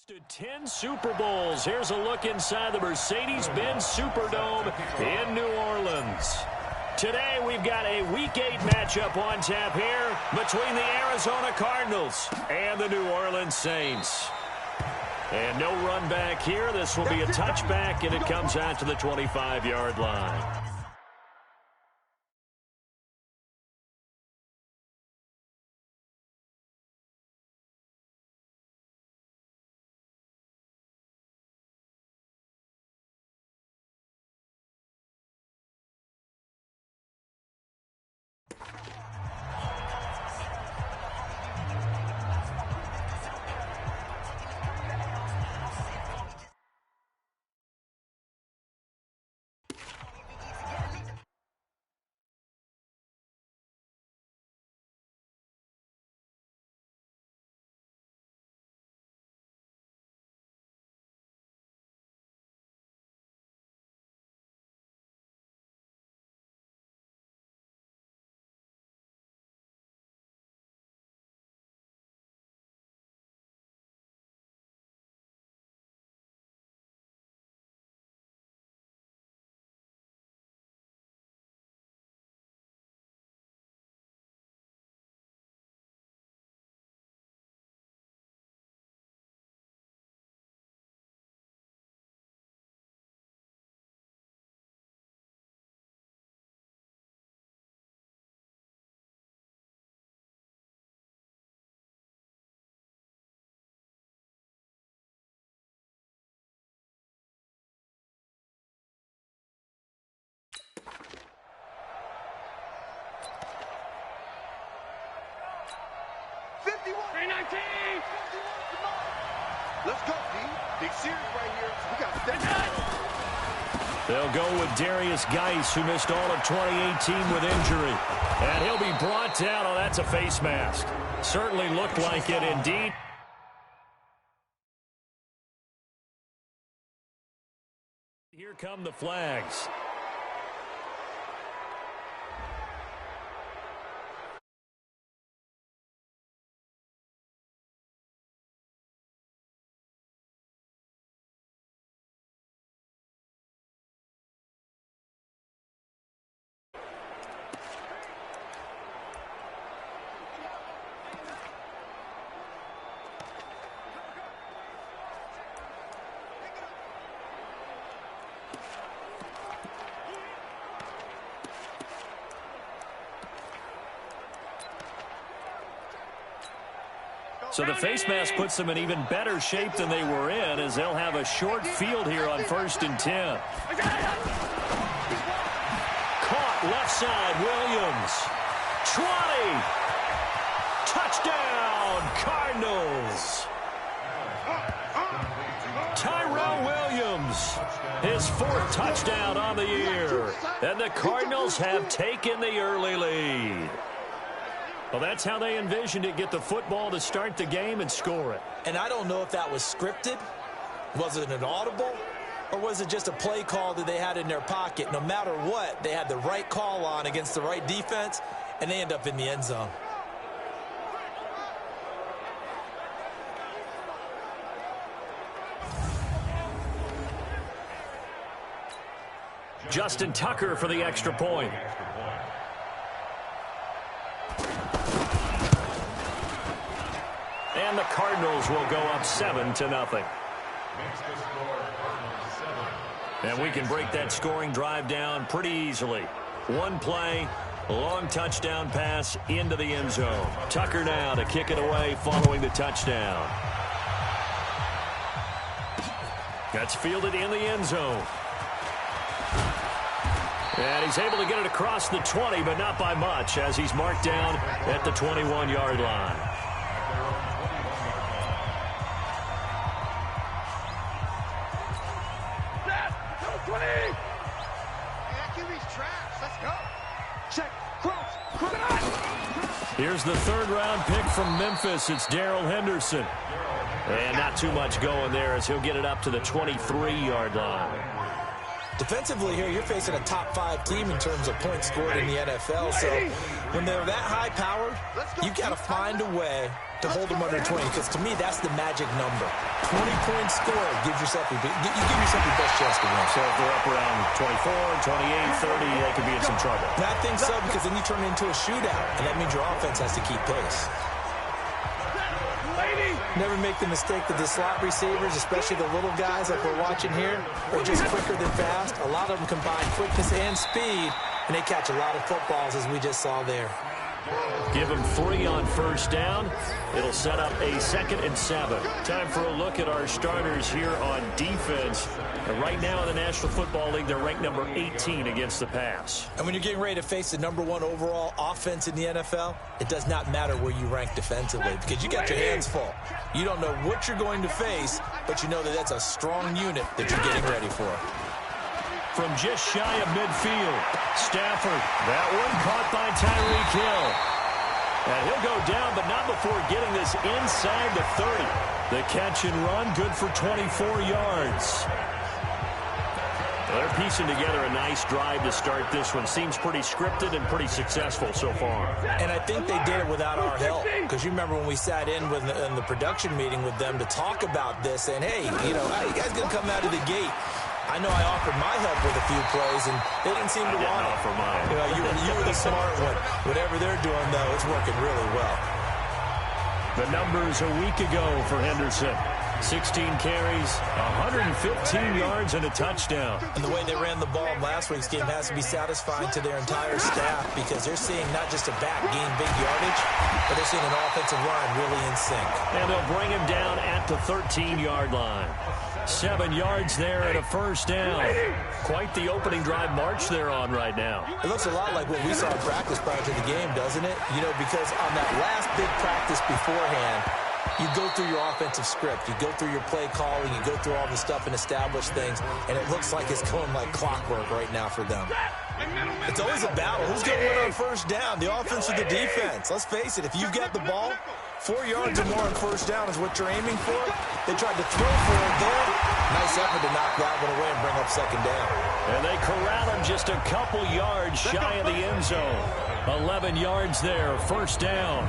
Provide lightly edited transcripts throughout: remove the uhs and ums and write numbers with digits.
To 10 Super Bowls. Here's a look inside the Mercedes-Benz Superdome in New Orleans. Today we've got a Week 8 matchup on tap here between the Arizona Cardinals and the New Orleans Saints. And no run back here. This will be a touchback, and it comes out to the 25-yard line. Let's go, D. Big series right here. We got that. They'll go with Darius Geis, who missed all of 2018 with injury. And he'll be brought down. Oh, that's a face mask. Certainly looked like it indeed. Here come the flags. So the face mask puts them in even better shape than they were in, as they'll have a short field here on 1st and 10. Caught left side, Williams. 20. Touchdown, Cardinals. Tyrell Williams, his 4th touchdown on the year. And the Cardinals have taken the early lead. Well, that's how they envisioned it, get the football to start the game and score it. And I don't know if that was scripted. Was it an audible? Or was it just a play call that they had in their pocket? No matter what, they had the right call on against the right defense, and they end up in the end zone. Justin Tucker for the extra point. And the Cardinals will go up 7-0. And we can break that scoring drive down pretty easily. One play, long touchdown pass into the end zone. Tucker now to kick it away following the touchdown. That's fielded in the end zone. And he's able to get it across the 20, but not by much, as he's marked down at the 21-yard line. Here's the 3rd-round pick from Memphis. It's Darrell Henderson. And not too much going there as he'll get it up to the 23-yard line. Defensively here, you're facing a top 5 team in terms of points scored in the NFL. So when they're that high powered, you've got to find a way to hold them under 20, because to me, that's the magic number. 20 points scored gives yourself you give yourself your best chance to win. So if they're up around 24, 28, 30, they could be in some trouble. And I think so, because then you turn it into a shootout, and that means your offense has to keep pace. Never make the mistake that the slot receivers, especially the little guys like we're watching here, are just quicker than fast. A lot of them combine quickness and speed, and they catch a lot of footballs, as we just saw there. Give them 3 on first down. It'll set up a 2nd and 7. Time for a look at our starters here on defense. And right now in the National Football League, they're ranked number 18 against the pass. And when you're getting ready to face the number 1 overall offense in the NFL, it does not matter where you rank defensively, because you got your hands full. You don't know what you're going to face, but you know that that's a strong unit that you're getting ready for. From just shy of midfield, Stafford. That one caught by Tyreek Hill. And he'll go down, but not before getting this inside the 30. The catch and run, good for 24 yards. They're piecing together a nice drive to start this one. Seems pretty scripted and pretty successful so far. And I think they did it without our help. Because you remember when we sat in the production meeting with them to talk about this, and hey, you know, how you guys going to come out of the gate? I know I offered my help with a few plays, and they didn't seem to want it. You know, you were the smart one. Whatever they're doing, though, it's working really well. The numbers a week ago for Henderson. 16 carries, 115 yards, and a touchdown. And the way they ran the ball in last week's game has to be satisfying to their entire staff, because they're seeing not just a back gain big yardage, but they're seeing an offensive line really in sync. And they'll bring him down at the 13-yard line. 7 yards there and a first down. Quite the opening drive march they're on right now. It looks a lot like what we saw in practice prior to the game, doesn't it? You know, because on that last big practice beforehand, you go through your offensive script, you go through your play calling, you go through all the stuff and establish things, and it looks like it's going like clockwork right now for them. It's always a battle. Who's going to win on first down, the offense or the defense? Let's face it, if you've got the ball, 4 yards or more on first down is what you're aiming for. They tried to throw for it there. Nice effort to knock that one away and bring up second down. And they corral him just a couple yards shy of the end zone. 11 yards there, first down.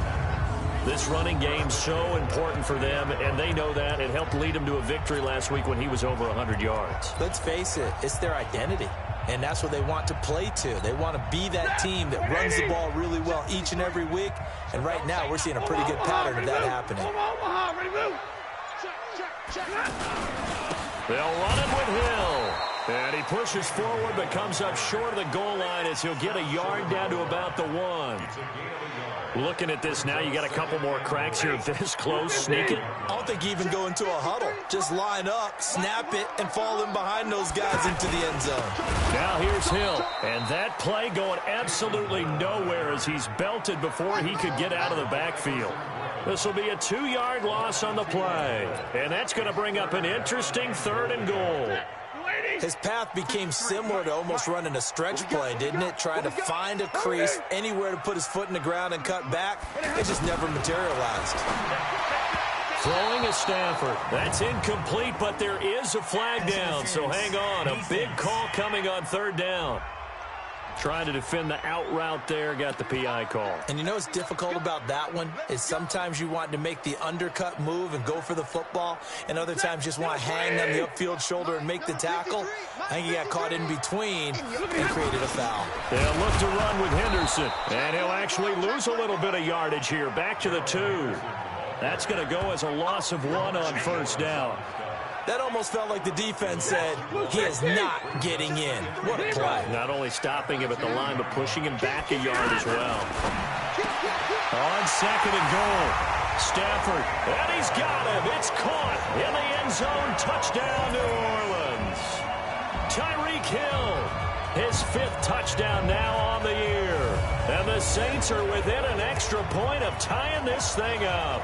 This running game's so important for them, and they know that. It helped lead them to a victory last week when he was over 100 yards. Let's face it, it's their identity, and that's what they want to play to. They want to be that team that runs the ball really well each and every week, and right now we're seeing a pretty good pattern of that happening. They'll run it with Hill. And he pushes forward but comes up short of the goal line as he'll get a yard down to about the 1. Looking at this now, you got a couple more cracks here this close. Sneak it. I don't think you even go into a huddle. Just line up, snap it, and fall in behind those guys into the end zone. Now here's Hill. And that play going absolutely nowhere as he's belted before he could get out of the backfield. This will be a 2-yard loss on the play. And that's going to bring up an interesting 3rd and goal. His path became similar to almost running a stretch play, didn't it? Trying to find a crease, anywhere to put his foot in the ground and cut back. It just never materialized. Throwing is Stafford. That's incomplete, but there is a flag down, so hang on. A big call coming on 3rd down. Trying to defend the out route there, got the PI call. And you know what's difficult about that one is sometimes you want to make the undercut move and go for the football, and other times just want to hang on the upfield shoulder and make the tackle. I think he got caught in between and created a foul. They'll look to run with Henderson, and he'll actually lose a little bit of yardage here. Back to the 2. That's going to go as a loss of 1 on first down. That almost felt like the defense said, he is not getting in. What a play. Not only stopping him at the line, but pushing him back a yard as well. On 2nd and goal, Stafford, and he's got him. It's caught in the end zone. Touchdown, New Orleans. Tyreek Hill, his 5th touchdown now on the year. And the Saints are within an extra point of tying this thing up.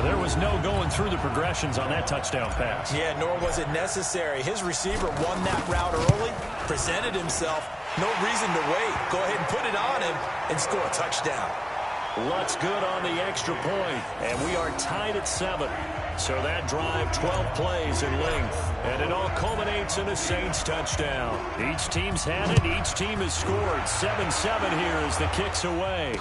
There was no going through the progressions on that touchdown pass. Yeah, nor was it necessary. His receiver won that route early, presented himself. No reason to wait. Go ahead and put it on him and score a touchdown. Lutz good on the extra point, and we are tied at 7. So that drive, 12 plays in length, and it all culminates in a Saints touchdown. Each team's had it. Each team has scored. 7-7 here as the kick's away.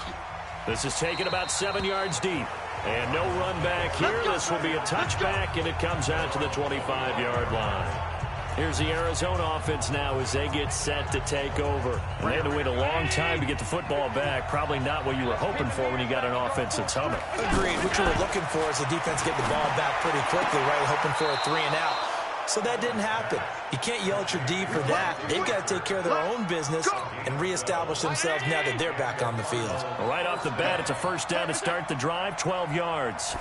This is taken about 7 yards deep. And no run back here. This will be a touchback, and it comes out to the 25-yard line. Here's the Arizona offense now as they get set to take over. And they had to wait a long time to get the football back. Probably not what you were hoping for when you got an offense that's humming. Agreed. What you were looking for is the defense get the ball back pretty quickly, right? Hoping for a 3-and-out. So that didn't happen. You can't yell at your D for that. They've got to take care of their own business and reestablish themselves now that they're back on the field. Right off the bat, it's a first down to start the drive, 12 yards.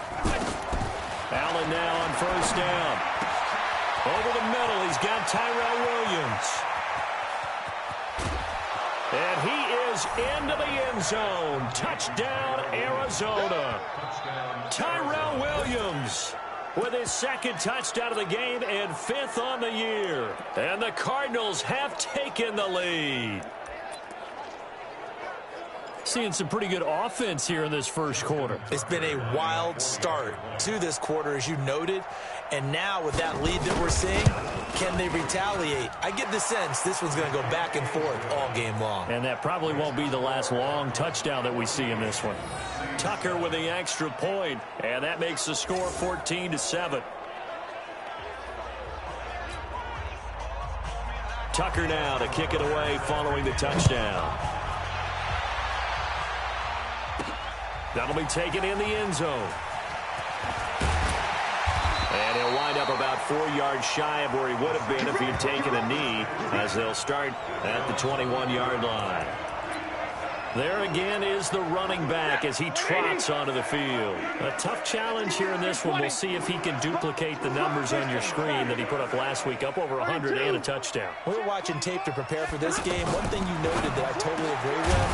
Allen now on first down. Over the middle, he's got Tyrell Williams. And he is into the end zone. Touchdown, Arizona. Tyrell Williams with his second touchdown of the game and 5th on the year. And the Cardinals have taken the lead. Seeing some pretty good offense here in this first quarter. It's been a wild start to this quarter, as you noted. And now with that lead that we're seeing, can they retaliate? I get the sense this one's going to go back and forth all game long. And that probably won't be the last long touchdown that we see in this one. Tucker with the extra point, and that makes the score 14-7. Tucker now to kick it away following the touchdown. That'll be taken in the end zone. And he'll wind up about 4 yards shy of where he would have been if he had taken a knee, as they'll start at the 21-yard line. There again is the running back as he trots onto the field. A tough challenge here in this one. We'll see if he can duplicate the numbers on your screen that he put up last week, up over 100 and a touchdown. We were watching tape to prepare for this game. One thing you noted that I totally agree with,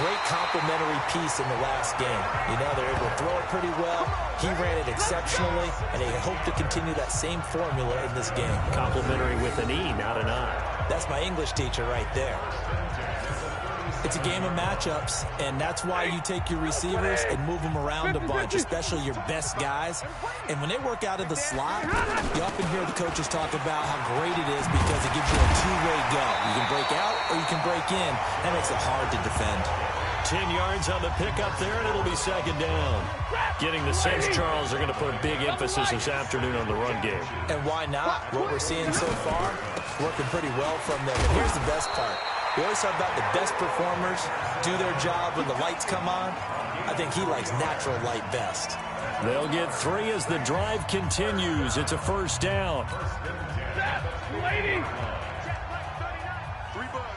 great complimentary piece in the last game. You know, they're able to throw it pretty well. He ran it exceptionally, and they hope to continue that same formula in this game. Complimentary with an E, not an I. That's my English teacher right there. It's a game of matchups, and that's why you take your receivers and move them around a bunch, especially your best guys. And when they work out of the slot, you often hear the coaches talk about how great it is because it gives you a two-way go. You can break out or you can break in. That makes it hard to defend. 10 yards on the pickup there, and it'll be second down. Getting the sense, Charles, are going to put a big emphasis this afternoon on the run game. And why not? What we're seeing so far, working pretty well from them. And here's the best part. We always talk about the best performers do their job when the lights come on. I think he likes natural light best. They'll get 3 as the drive continues. It's a first down. Lady. 3 bucks.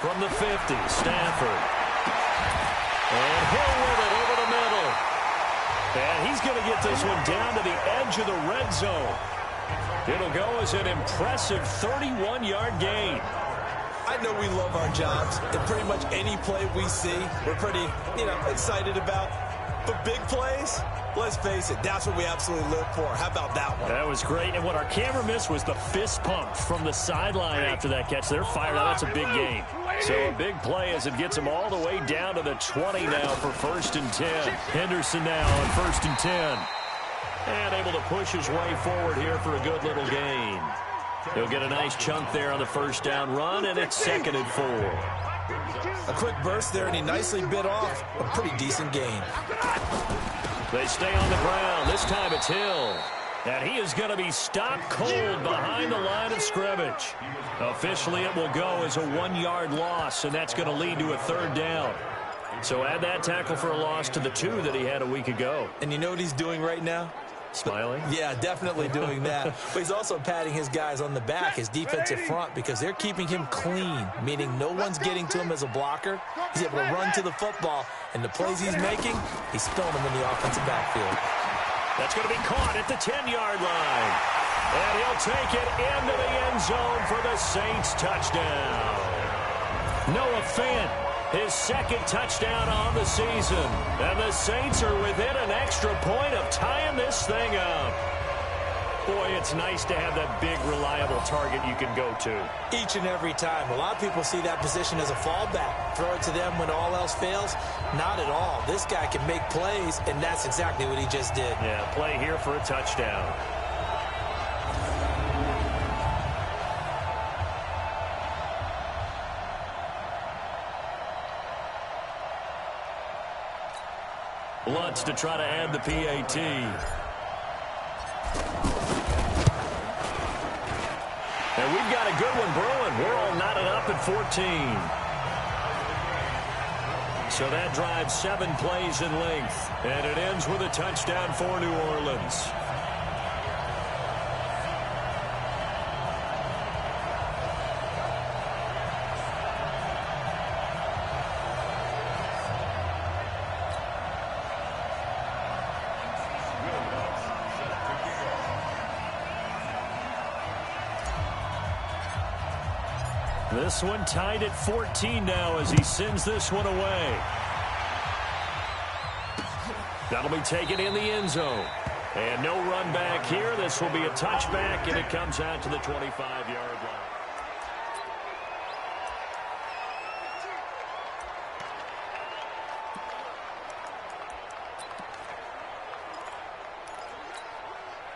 From the 50, Stafford. And Hill with it over the middle. And he's going to get this one down to the edge of the red zone. It'll go as an impressive 31-yard gain. I know we love our jobs, and pretty much any play we see, we're pretty, excited about. But big plays, let's face it, that's what we absolutely live for. How about that one? That was great. And what our camera missed was the fist pump from the sideline after that catch. They're fired out. That's a big gain. So a big play as it gets them all the way down to the 20 now for 1st and 10. Henderson now on 1st and 10. And able to push his way forward here for a good little gain. He'll get a nice chunk there on the first down run, and it's 2nd and 4. A quick burst there, and he nicely bit off a pretty decent gain. They stay on the ground. This time it's Hill. And he is going to be stopped cold behind the line of scrimmage. Officially, it will go as a 1-yard loss, and that's going to lead to a 3rd down. So add that tackle for a loss to the 2 that he had a week ago. And you know what he's doing right now? Smiling? Yeah, definitely doing that. But he's also patting his guys on the back, his defensive front, because they're keeping him clean, meaning no one's getting to him as a blocker. He's able to run to the football, and the plays he's making, he's spilling them in the offensive backfield. That's going to be caught at the 10-yard line. And he'll take it into the end zone for the Saints touchdown. Noah Fant, his 2nd touchdown on the season. And the Saints are within an extra point of tying this thing up. Boy, it's nice to have that big, reliable target you can go to. Each and every time. A lot of people see that position as a fallback. Throw it to them when all else fails. Not at all. This guy can make plays, and that's exactly what he just did. Yeah, play here for a touchdown. Lutz to try to add the PAT. And we've got a good one brewing. We're all knotted up at 14. So that drives 7 plays in length. And it ends with a touchdown for New Orleans. This one tied at 14 now as he sends this one away. That'll be taken in the end zone. And no run back here. This will be a touchback, and it comes out to the 25-yard line.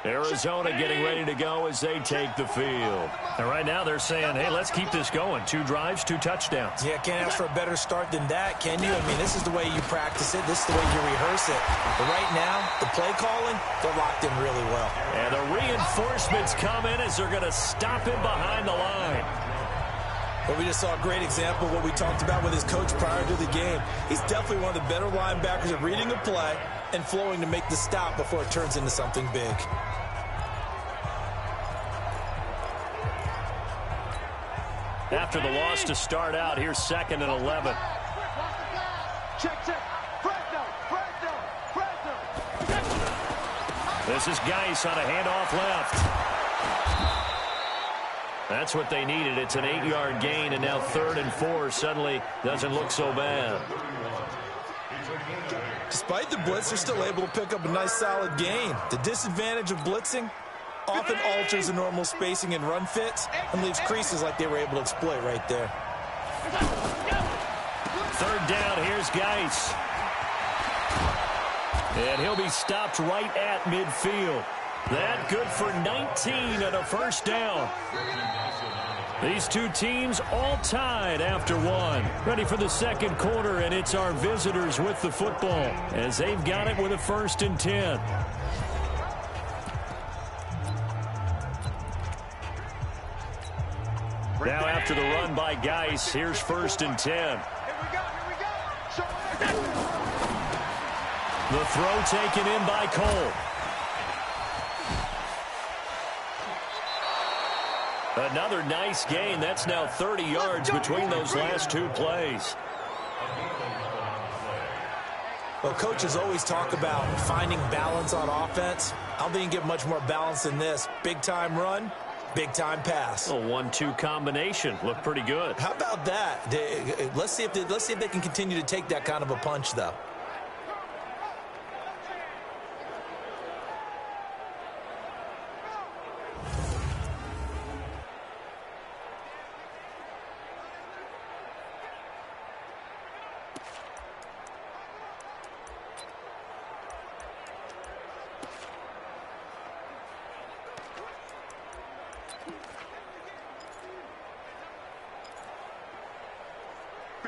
Arizona getting ready to go as they take the field. And right now they're saying, hey, let's keep this going. 2 drives, 2 touchdowns. Yeah, can't ask for a better start than that, can you? I mean, this is the way you practice it. This is the way you rehearse it. But right now, the play calling, they're locked in really well. And the reinforcements come in as they're going to stop him behind the line. But we just saw a great example of what we talked about with his coach prior to the game. He's definitely one of the better linebackers at reading a play and flowing to make the stop before it turns into something big. After the loss to start out, here's 2nd and 11. This is Geis on a handoff left. That's what they needed. It's an 8-yard gain, and now 3rd and 4 suddenly doesn't look so bad. Despite the blitz, they're still able to pick up a nice, solid gain. The disadvantage of blitzing often alters the normal spacing and run fits and leaves creases like they were able to exploit right there. 3rd down, here's Geis. And he'll be stopped right at midfield. That good for 19 and a 1st down. These two teams all tied after 1. Ready for the 2nd quarter, and it's our visitors with the football as they've got it with a 1st and 10. Now after the run by Geis, here's 1st and 10. The throw taken in by Cole. Another nice gain. That's now 30 yards between those last 2 plays. Well, coaches always talk about finding balance on offense. I don't think you can get much more balance than this. Big-time run, big-time pass. A 1-2 combination. Looked pretty good. How about that? Let's see if they can continue to take that kind of a punch, though.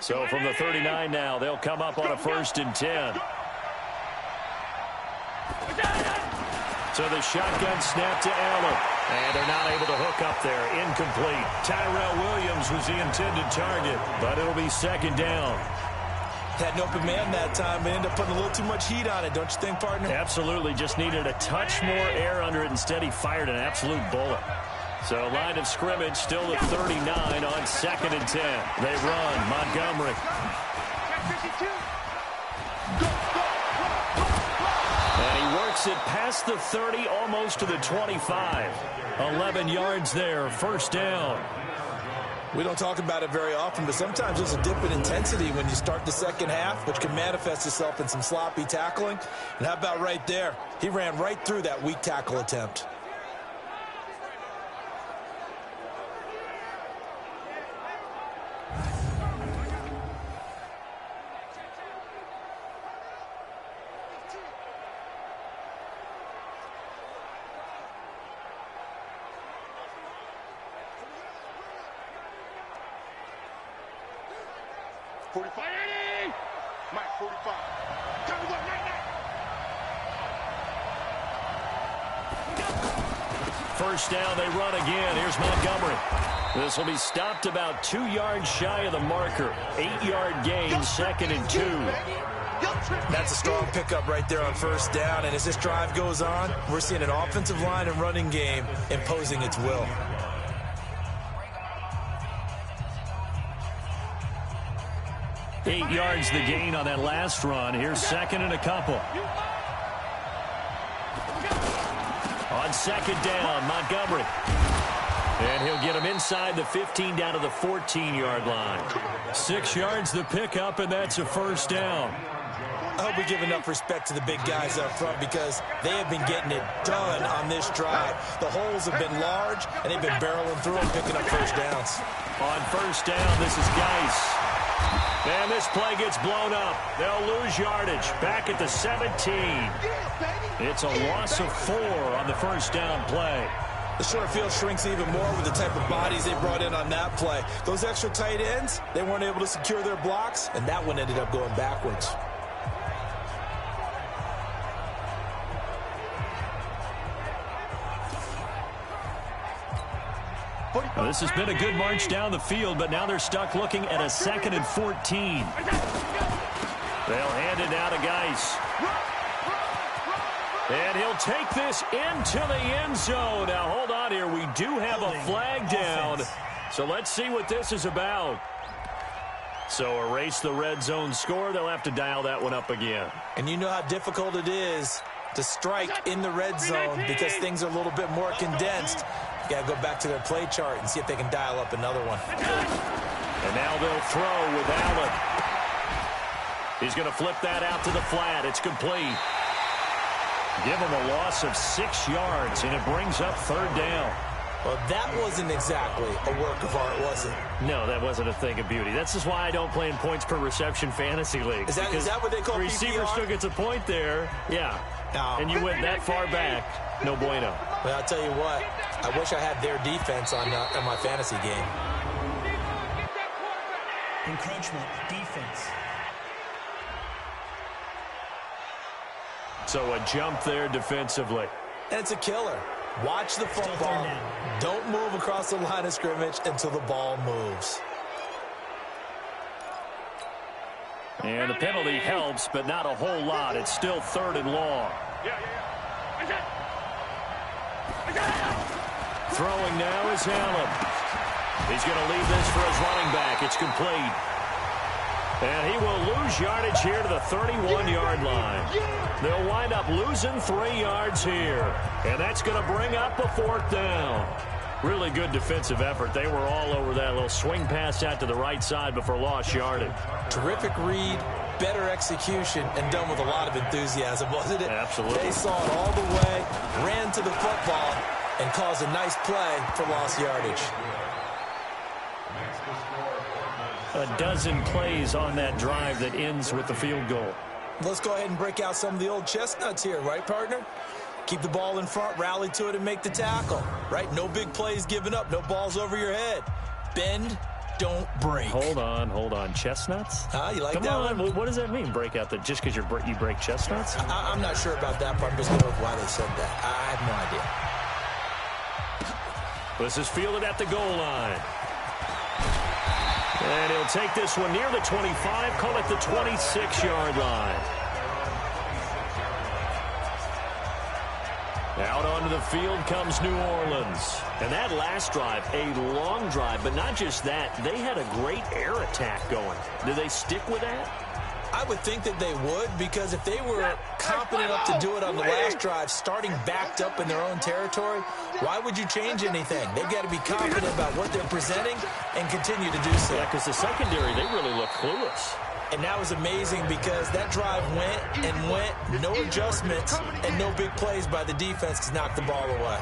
So from the 39 now, they'll come up on a 1st and 10. So the shotgun snap to Allen. And they're not able to hook up there. Incomplete. Tyrell Williams was the intended target, but it'll be 2nd down. Had an open man that time, but ended up putting a little too much heat on it, don't you think, partner? Absolutely. Just needed a touch more air under it. Instead, he fired an absolute bullet. So line of scrimmage still at 39 on 2nd and 10. They run. Montgomery. And he works it past the 30, almost to the 25. 11 yards there, 1st down. We don't talk about it very often, but sometimes there's a dip in intensity when you start the 2nd half, which can manifest itself in some sloppy tackling. And how about right there? He ran right through that weak tackle attempt. 45. Mike, 45. Come on, night. First down, they run again. Here's Montgomery. This will be stopped about 2 yards shy of the marker. 8-yard gain, 2nd and 2. That's a strong pickup right there on first down. And as this drive goes on, we're seeing an offensive line and running game imposing its will. Eight yards the gain on that last run. Here's 2nd and a couple. On 2nd down, Montgomery. And he'll get him inside the 15 down to the 14-yard line. 6 yards the pickup, and that's a first down. I hope we give enough respect to the big guys up front because they have been getting it done on this drive. The holes have been large, and they've been barreling through them, picking up first downs. On first down, this is Geis. And this play gets blown up. They'll lose yardage. Back at the 17. It's a loss of 4 on the first down play. The short field shrinks even more with the type of bodies they brought in on that play. Those extra tight ends, they weren't able to secure their blocks, and that one ended up going backwards. Well, this has been a good march down the field, but now they're stuck looking at a 2nd and 14. They'll hand it out to Geis. And he'll take this into the end zone. Now, hold on here. We do have a flag down. So let's see what this is about. So erase the red zone score. They'll have to dial that one up again. And you know how difficult it is to strike in the red zone because things are a little bit more condensed. You got to go back to their play chart and see if they can dial up another one. And now they'll throw with Allen. He's going to flip that out to the flat. It's complete. Give him a loss of 6 yards, and it brings up 3rd down. Well, that wasn't exactly a work of art, was it? No, that wasn't a thing of beauty. That's just why I don't play in points per reception fantasy leagues. Is that what they call receiver PPR? still gets a point there. Yeah. And you went that far back. No bueno. Well, I'll tell you what. I wish I had their defense on my fantasy game. Encroachment defense. So a jump there defensively. And it's a killer. Watch the football. Don't move across the line of scrimmage until the ball moves. And the penalty helps, but not a whole lot. It's still 3rd and long. Throwing now is Allen. He's going to leave this for his running back. It's complete. And he will lose yardage here to the 31-yard line. They'll wind up losing 3 yards here. And that's going to bring up a 4th down. Really good defensive effort. They were all over that little swing pass out to the right side before lost yardage. Terrific read, better execution, and done with a lot of enthusiasm, wasn't it? Absolutely. They saw it all the way, ran to the football, and caused a nice play for lost yardage. A dozen plays on that drive that ends with the field goal. Let's go ahead and break out some of the old chestnuts here, right, partner? Keep the ball in front, rally to it, and make the tackle, right? No big plays given up, no balls over your head. Bend, don't break. Hold on. Chestnuts? You like Come that on. one? What does that mean, break out? Just because you break chestnuts? I'm not sure about that, but I'm just going with why they said that. I have no idea. This is fielded at the goal line. And he'll take this one near the 25, call it the 26-yard line. Out onto the field comes New Orleans. And that last drive, a long drive, but not just that. They had a great air attack going. Do they stick with that? I would think that they would, because if they were confident enough to do it on the last drive, starting backed up in their own territory, why would you change anything? They've got to be confident about what they're presenting and continue to do so. Yeah, because the secondary, they really look clueless. And that was amazing because that drive went and went, no adjustments, and no big plays by the defense to knock the ball away.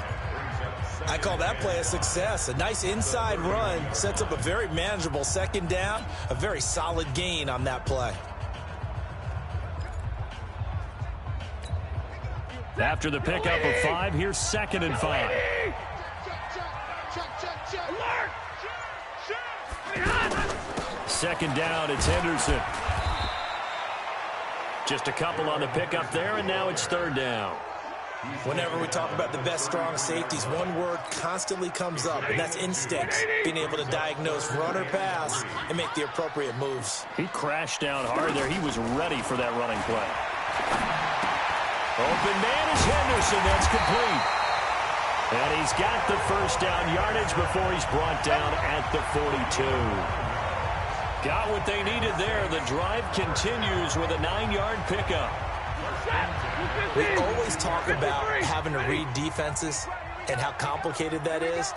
I call that play a success. A nice inside run sets up a very manageable 2nd down, a very solid gain on that play. After the pickup of 5, here's 2nd and 5. second down, it's Henderson. Just a couple on the pickup there, and now it's third down. Whenever we talk about the best strong safeties, one word constantly comes up, and that's instincts. Being able to diagnose run or pass and make the appropriate moves. He crashed down hard there. He was ready for that running play. Open man is Henderson. That's complete. And he's got the first down yardage before he's brought down at the 42. Got what they needed there. The drive continues with a 9-yard pickup. We always talk about having to read defenses and how complicated that is.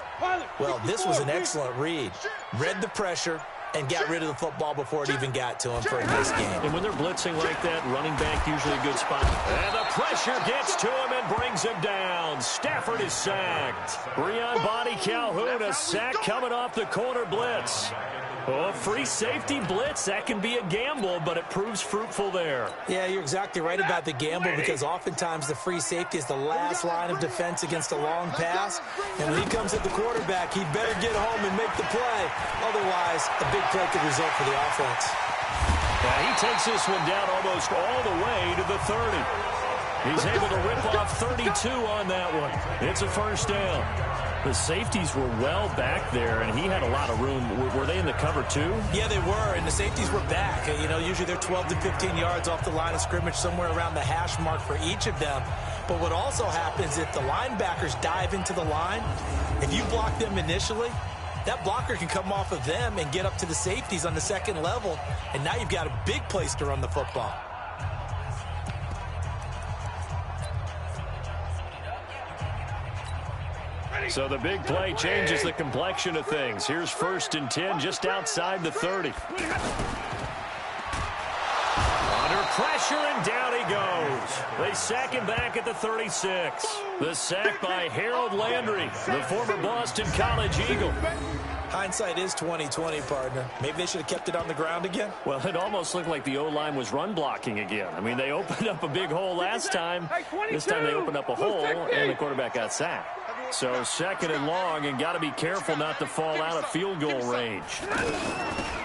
Well, this was an excellent read. Read the pressure and got rid of the football before it even got to him for a nice game. And when they're blitzing like that, running back usually a good spot. And the pressure gets to him and brings him down. Stafford is sacked. Breon Body Calhoun, a sack coming off the corner blitz. Oh, free safety blitz, that can be a gamble, but it proves fruitful there. Yeah, you're exactly right about the gamble because oftentimes the free safety is the last line of defense against a long pass. And when he comes at the quarterback, he'd better get home and make the play. Otherwise, a big play could result for the offense. Yeah, he takes this one down almost all the way to the 30. He's able to rip off 32 on that one. It's a first down. The safeties were well back there, and he had a lot of room. Were they in the cover, too? Yeah, they were, and the safeties were back. You know, usually they're 12 to 15 yards off the line of scrimmage, somewhere around the hash mark for each of them. But what also happens if the linebackers dive into the line, if you block them initially, that blocker can come off of them and get up to the safeties on the second level, and now you've got a big place to run the football. So the big play changes the complexion of things. Here's 1st and 10 just outside the 30. Under pressure, and down he goes. They sack him back at the 36. The sack by Harold Landry, the former Boston College Eagle. Hindsight is 20/20, partner. Maybe they should have kept it on the ground again. Well, it almost looked like the O-line was run blocking again. I mean, they opened up a big hole last time. This time they opened up a hole, and the quarterback got sacked. So 2nd and long, and got to be careful not to fall out of field goal range.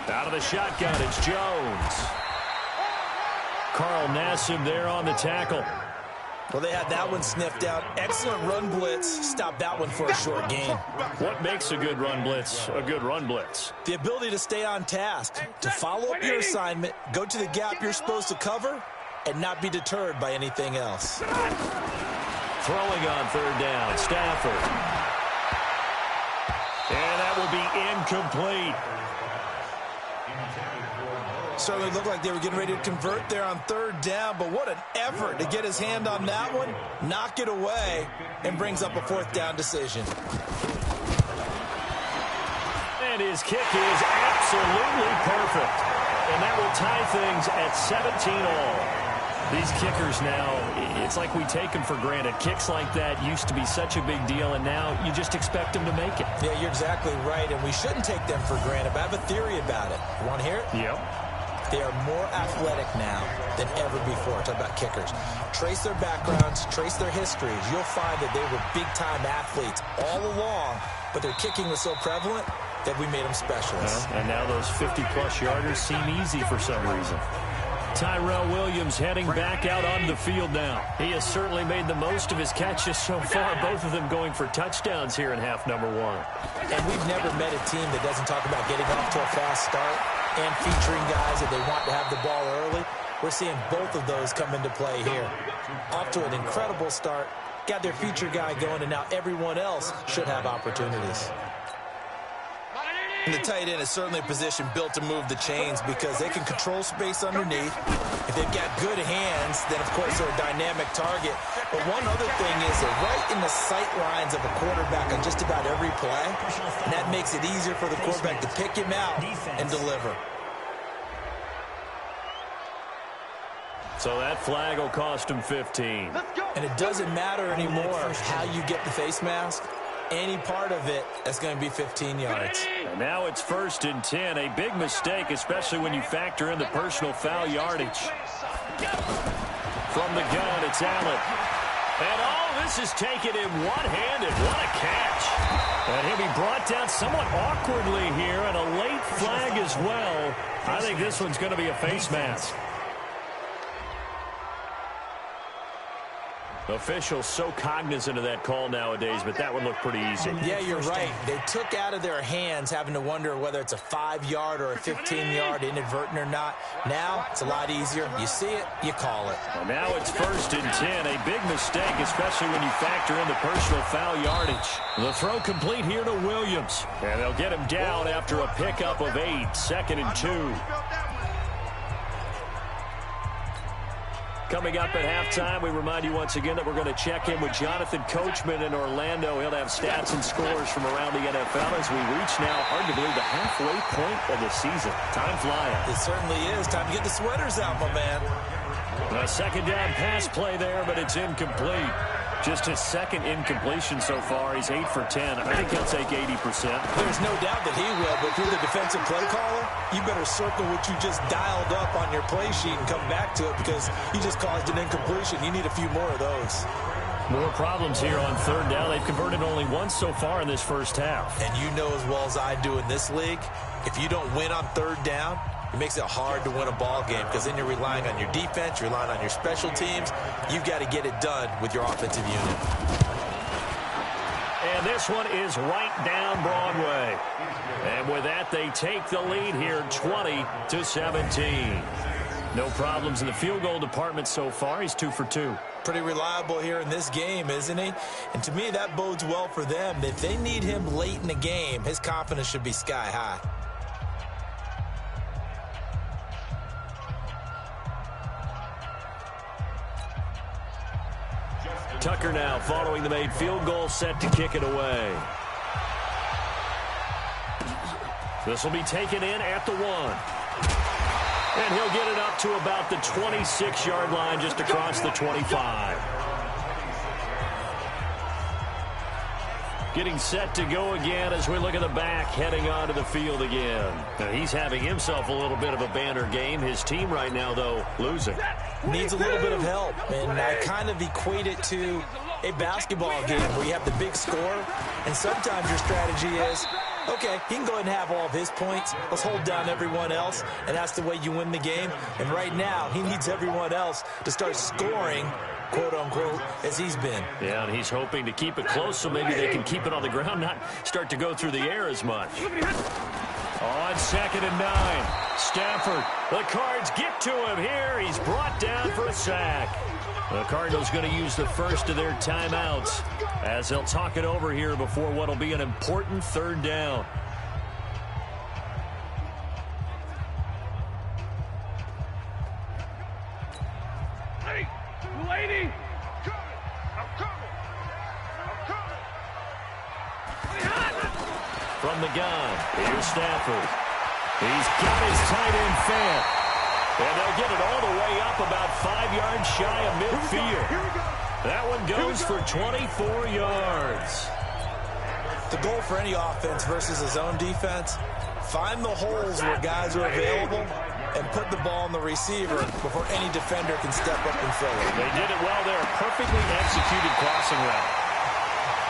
Out of the shotgun, it's Jones. Carl Nassib there on the tackle. Well, they had that one sniffed out. Excellent run blitz. Stopped that one for a short gain. What makes a good run blitz a good run blitz? The ability to stay on task, to follow up your assignment, go to the gap you're supposed to cover, and not be deterred by anything else. Throwing on 3rd down, Stafford. And that will be incomplete. Certainly looked like they were getting ready to convert there on 3rd down, but what an effort to get his hand on that one, knock it away, and brings up a 4th down decision. And his kick is absolutely perfect. And that will tie things at 17-all. These kickers now, it's like we take them for granted. Kicks like that used to be such a big deal, and now you just expect them to make it. Yeah, you're exactly right, and we shouldn't take them for granted, but I have a theory about it. You want to hear it? Yep. They are more athletic now than ever before. Talk about kickers. Trace their backgrounds, trace their histories. You'll find that they were big-time athletes all along, but their kicking was so prevalent that we made them specialists. And now those 50-plus yarders seem easy for some reason. Tyrell Williams heading back out on the field now. He has certainly made the most of his catches so far, both of them going for touchdowns here in half number 1. And we've never met a team that doesn't talk about getting off to a fast start and featuring guys that they want to have the ball early. We're seeing both of those come into play here. Off to an incredible start, got their feature guy going, and now everyone else should have opportunities. And the tight end is certainly a position built to move the chains because they can control space underneath. If they've got good hands, then, of course, they're a dynamic target. But one other thing is they're right in the sight lines of a quarterback on just about every play. And that makes it easier for the quarterback to pick him out and deliver. So that flag will cost him 15. And it doesn't matter anymore how you get the face mask. Any part of it, that's going to be 15 yards. And now it's 1st and 10. A big mistake, especially when you factor in the personal foul yardage. From the gun, it's Allen. And oh, this is taken in one-handed. What a catch. And he'll be brought down somewhat awkwardly here, and a late flag as well. I think this one's going to be a face mask. Officials so cognizant of that call nowadays, but that one looked pretty easy. Yeah, you're right. They took out of their hands having to wonder whether it's a 5-yard or a 15-yard, inadvertent or not. Now, it's a lot easier. You see it, you call it. Well, now it's 1st and 10. A big mistake, especially when you factor in the personal foul yardage. The throw complete here to Williams. And they'll get him down after a pickup of 8. 2nd and 2. Coming up at halftime, we remind you once again that we're going to check in with Jonathan Coachman in Orlando. He'll have stats and scores from around the NFL as we reach now, hard to believe, the halfway point of the season. Time flying. It certainly is. Time to get the sweaters out, my man. A second down pass play there, but it's incomplete. Just his second incompletion so far. He's 8 for 10. I think he'll take 80%. There's no doubt that he will, but if you're the defensive play caller, you better circle what you just dialed up on your play sheet and come back to it because you just caused an incompletion. You need a few more of those. More problems here on 3rd down. They've converted only once so far in this first half. And you know as well as I do in this league, if you don't win on 3rd down, it makes it hard to win a ball game because then you're relying on your defense, you're relying on your special teams. You've got to get it done with your offensive unit. And this one is right down Broadway. And with that, they take the lead here 20-17. No problems in the field goal department so far. He's 2 for 2. Pretty reliable here in this game, isn't he? And to me, that bodes well for them. If they need him late in the game, his confidence should be sky high. Tucker now following the made field goal, set to kick it away. This will be taken in at the 1. And he'll get it up to about the 26-yard line, just across the 25. Getting set to go again as we look at the back, heading onto the field again. Now, he's having himself a little bit of a banner game. His team right now, though, losing. Needs a little bit of help, and I kind of equate it to a basketball game where you have the big score, and sometimes your strategy is, okay, he can go ahead and have all of his points. Let's hold down everyone else, and that's the way you win the game. And right now, he needs everyone else to start scoring, quote-unquote, as he's been. Yeah, and he's hoping to keep it close so maybe they can keep it on the ground, not start to go through the air as much. On 2nd and 9, Stafford. The Cards get to him here. He's brought down for a sack. The Cardinals going to use the first of their timeouts as they'll talk it over here before what will be an important 3rd down. Hey, lady! I'm coming! From the gun, here's Stafford. He's got his tight end fed. And they'll get it all the way up about 5 yards shy of midfield. That one goes for 24 yards. The goal for any offense versus his own defense, find the holes where guys are available and put the ball on the receiver before any defender can step up and fill it. They did it well there. Perfectly executed crossing route.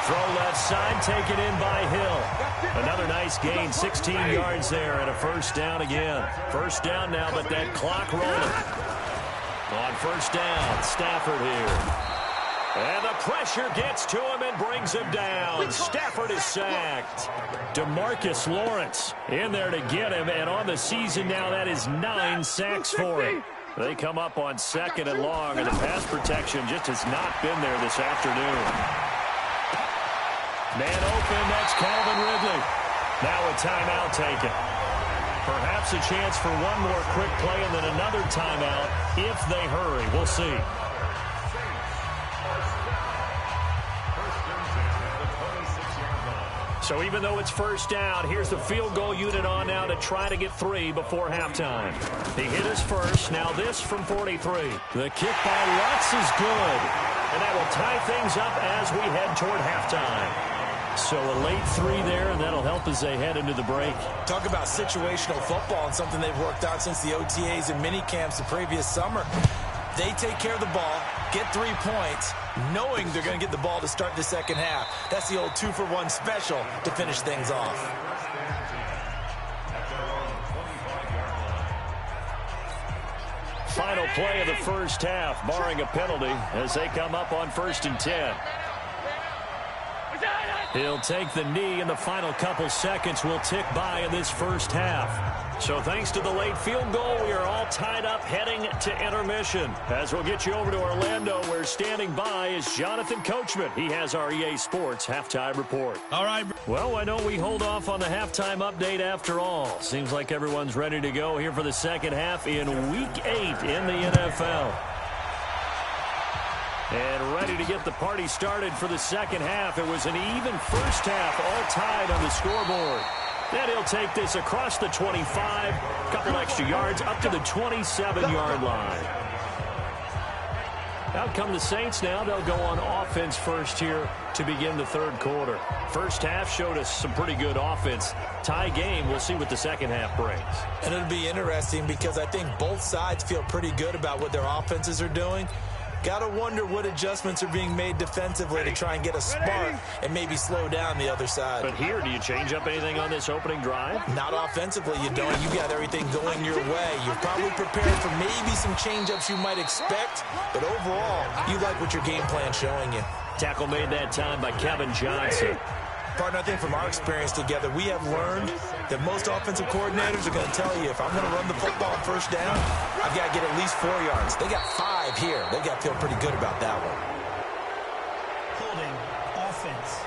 Throw left side, taken in by Hill. Another nice gain, 16 yards there, and a 1st down again. 1st down now, but that clock rolling. On 1st down, Stafford here. And the pressure gets to him and brings him down. Stafford is sacked. DeMarcus Lawrence in there to get him, and on the season now, that is 9 sacks for him. They come up on 2nd and long, and the pass protection just has not been there this afternoon. Man open, that's Calvin Ridley. Now a timeout taken. Perhaps a chance for one more quick play and then another timeout if they hurry. We'll see. So even though it's 1st down, here's the field goal unit on now to try to get 3 before halftime. He hit his first, now this from 43. The kick by Lutz is good. And that will tie things up as we head toward halftime. So a late 3 there, and that'll help as they head into the break. Talk about situational football and something they've worked on since the OTAs and mini camps the previous summer. They take care of the ball, get 3 points, knowing they're going to get the ball to start the second half. That's the old 2-for-1 special to finish things off. Final play of the first half, barring a penalty, as they come up on 1st and 10. He'll take the knee, and the final couple seconds will tick by in this first half. So thanks to the late field goal, we are all tied up heading to intermission. As we'll get you over to Orlando, where standing by is Jonathan Coachman. He has our EA Sports halftime report. All right. Well, why don't we hold off on the halftime update after all? Seems like everyone's ready to go here for the second half in Week 8 in the NFL. And ready to get the party started for the second half. It was an even first half, all tied on the scoreboard. Then he'll take this across the 25, couple extra yards, up to the 27-yard line. Out come the Saints now. They'll go on offense first here to begin the third quarter. First half showed us some pretty good offense. Tie game. We'll see what the second half brings. And it'll be interesting because I think both sides feel pretty good about what their offenses are doing. Got to wonder what adjustments are being made defensively to try and get a spark and maybe slow down the other side. But here, do you change up anything on this opening drive? Not offensively, you don't. You got everything going your way. You're probably prepared for maybe some change-ups you might expect, but overall, you like what your game plan's showing you. Tackle made that time by Kevin Johnson. Partner, I think from our experience together, we have learned that most offensive coordinators are going to tell you, if I'm going to run the football on first down, I've got to get at least 4 yards. They got 5 here. They got to feel pretty good about that one. Holding offense.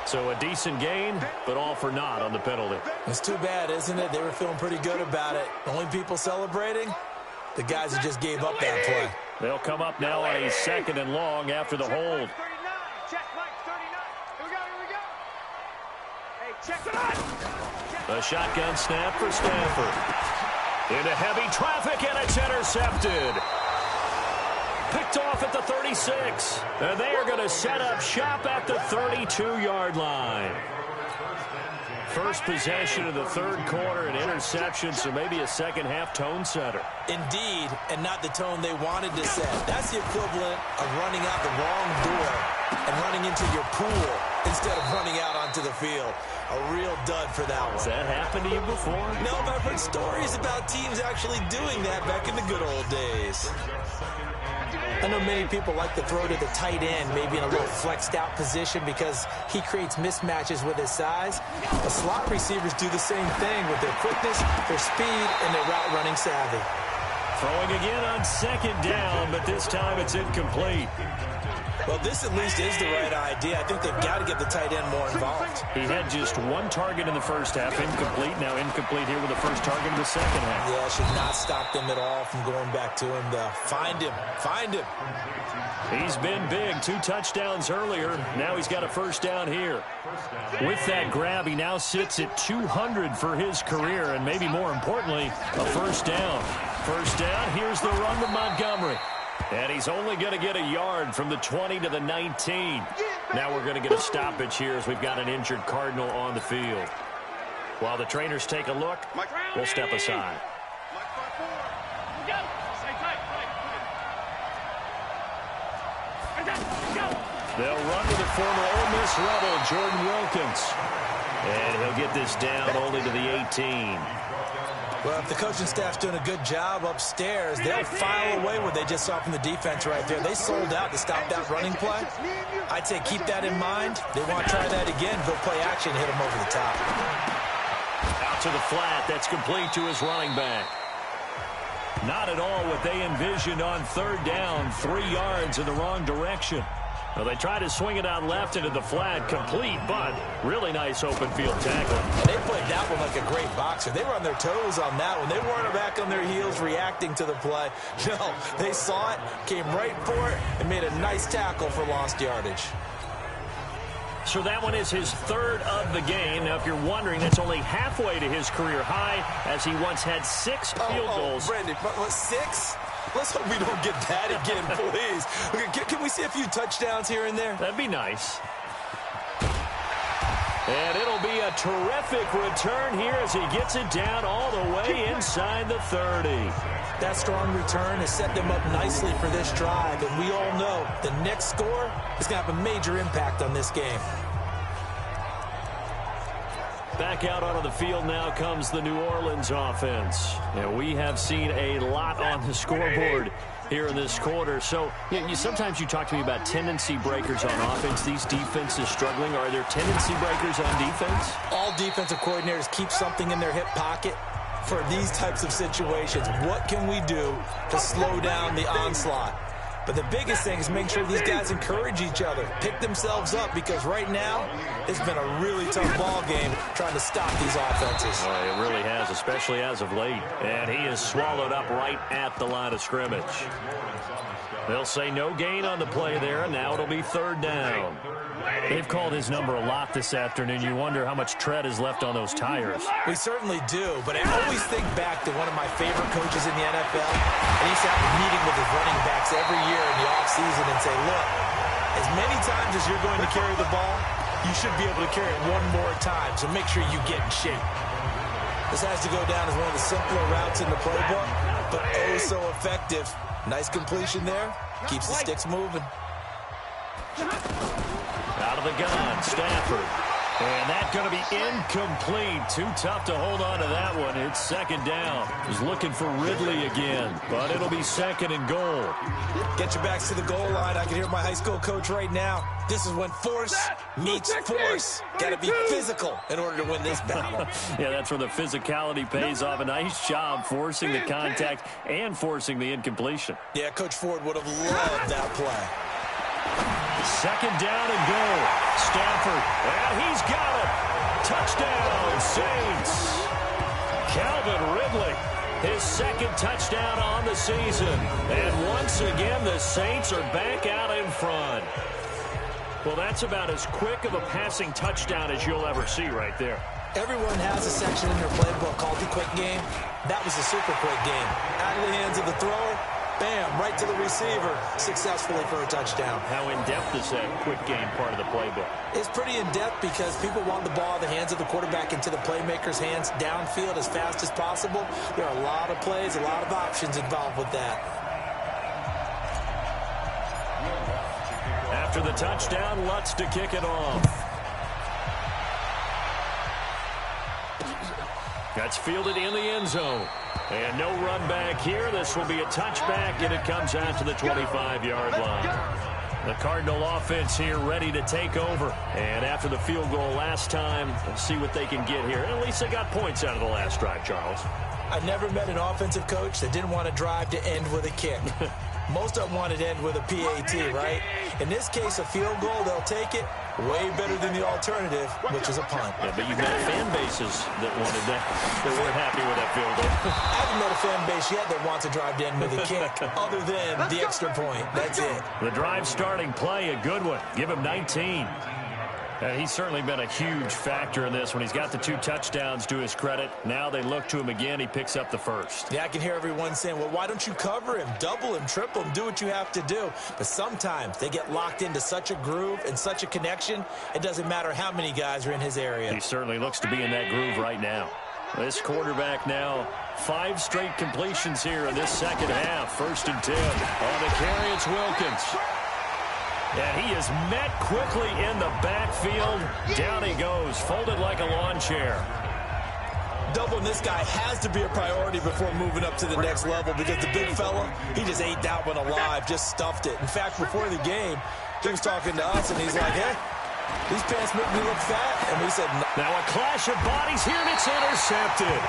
So a decent gain, but all for naught on the penalty. It's too bad, isn't it? They were feeling pretty good about it. The only people celebrating, the guys who just gave up that play. They'll come up now on a 2nd and long after the hold. Check, Mike, 39. Here we go. Hey, check it out. A shotgun snap for Stafford. Into heavy traffic, and it's intercepted. Picked off at the 36. And they are going to set up shop at the 32-yard line. First possession of the third quarter, an interception, so maybe a second-half tone setter. Indeed, and not the tone they wanted to set. That's the equivalent of running out the wrong door and running into your pool instead of running out onto the field. A real dud for that one. Has that happened to you before? No, but I've heard stories about teams actually doing that back in the good old days. I know many people like to throw to the tight end, maybe in a little flexed out position because he creates mismatches with his size. The slot receivers do the same thing with their quickness, their speed, and their route running savvy. Throwing again on 2nd down, but this time it's incomplete. Well, this at least is the right idea. I think they've got to get the tight end more involved. He had just 1 target in the first half, incomplete. Now incomplete here with the first target in the second half. Yeah, should not stop them at all from going back to him, though. Find him. Find him. He's been big. 2 touchdowns earlier. Now he's got a first down here. With that grab, he now sits at 200 for his career, and maybe more importantly, a first down. First down, here's the run to Montgomery. And he's only going to get a yard from the 20 to the 19. Now we're going to get a stoppage here as we've got an injured Cardinal on the field. While the trainers take a look, we'll step aside. They'll run to the former Ole Miss Rebel, Jordan Wilkins. And he'll get this down only to the 18. Well, if the coaching staff's doing a good job upstairs, they'll file away what they just saw from the defense right there. They sold out to stop that running play. I'd say keep that in mind. They want to try that again, go play action, hit them over the top. Out to the flat. That's complete to his running back. Not at all what they envisioned on 3rd down. 3 yards in the wrong direction. Well, they try to swing it out left into the flat, complete, but really nice open field tackle. And they played that one like a great boxer. They were on their toes on that one. They weren't back on their heels reacting to the play. No, they saw it, came right for it, and made a nice tackle for lost yardage. So that one is his 3rd of the game. Now, if you're wondering, that's only halfway to his career high, as he once had 6 field goals. Brandon, what, 6? Let's hope we don't get that again, please. Okay, can we see a few touchdowns here and there? That'd be nice. And it'll be a terrific return here as he gets it down all the way inside the 30. That strong return has set them up nicely for this drive, and we all know the next score is going to have a major impact on this game. Back out onto the field now comes the New Orleans offense. And we have seen a lot on the scoreboard here in this quarter. So sometimes you talk to me about tendency breakers on offense. These defenses struggling. Are there tendency breakers on defense? All defensive coordinators keep something in their hip pocket for these types of situations. What can we do to slow down the onslaught? But the biggest thing is make sure these guys encourage each other, pick themselves up, because right now it's been a really tough ball game trying to stop these offenses. Well, it really has, especially as of late. And he is swallowed up right at the line of scrimmage. They'll say no gain on the play there, and now it'll be third down. They've called his number a lot this afternoon. You wonder how much tread is left on those tires. We certainly do, but I always think back to one of my favorite coaches in the NFL. And he used to have a meeting with his running backs every year in the offseason and say, look, as many times as you're going to carry the ball, you should be able to carry it one more time, so make sure you get in shape. This has to go down as one of the simpler routes in the playbook, but oh so effective. Nice completion there. Keeps the sticks moving. Out of the gun, Stafford. And that's going to be incomplete. Too tough to hold on to that one. It's second down. He's looking for Ridley again, but it'll be second and goal. Get your backs to the goal line. I can hear my high school coach right now. This is when force meets force. Got to be physical in order to win this battle. Yeah, that's where the physicality pays off. A nice job forcing the contact and forcing the incompletion. Yeah, Coach Ford would have loved that play. Second down and goal. Stafford, and he's got it. Touchdown, Saints. Calvin Ridley, his second touchdown on the season. And once again, the Saints are back out in front. Well, that's about as quick of a passing touchdown as you'll ever see right there. Everyone has a section in their playbook called the quick game. That was a super quick game. Out of the hands of the thrower, bam, right to the receiver, successfully for a touchdown. How in-depth is that quick game part of the playbook? It's pretty in-depth because people want the ball in the hands of the quarterback into the playmaker's hands downfield as fast as possible. There are a lot of plays, a lot of options involved with that. After the touchdown, Lutz to kick it off. That's fielded in the end zone. And no run back here. This will be a touchback, and it comes out to the 25-yard line. The Cardinal offense here ready to take over. And after the field goal last time, we'll see what they can get here. And at least they got points out of the last drive, Charles. I never met an offensive coach that didn't want to drive to end with a kick. Most of them wanted to end with a PAT, right? In this case, a field goal, they'll take it. Way better than the alternative, which is a punt. Yeah, but you've got fan bases that wanted that, that weren't happy with that field goal. I haven't met a fan base yet that wants to drive to end with a kick, other than the extra point. That's it. The drive starting play, a good one. Give him 19. He's certainly been a huge factor in this when he's got the 2 touchdowns to his credit. Now they look to him again. He picks up the first. Yeah, I can hear everyone saying, well, why don't you cover him, double him, triple him, do what you have to do. But sometimes they get locked into such a groove and such a connection, it doesn't matter how many guys are in his area. He certainly looks to be in that groove right now. This quarterback now, 5 straight completions here in this second half. 1st and 10. On the carry, it's Wilkins. And he is met quickly in the backfield. Down he goes, folded like a lawn chair. Doubling this guy has to be a priority before moving up to the next level because the big fella, he just ate that one alive, just stuffed it. In fact, before the game, he was talking to us, and he's like, hey, these pants make me look fat. And we said, no. Now a clash of bodies here, and it's intercepted.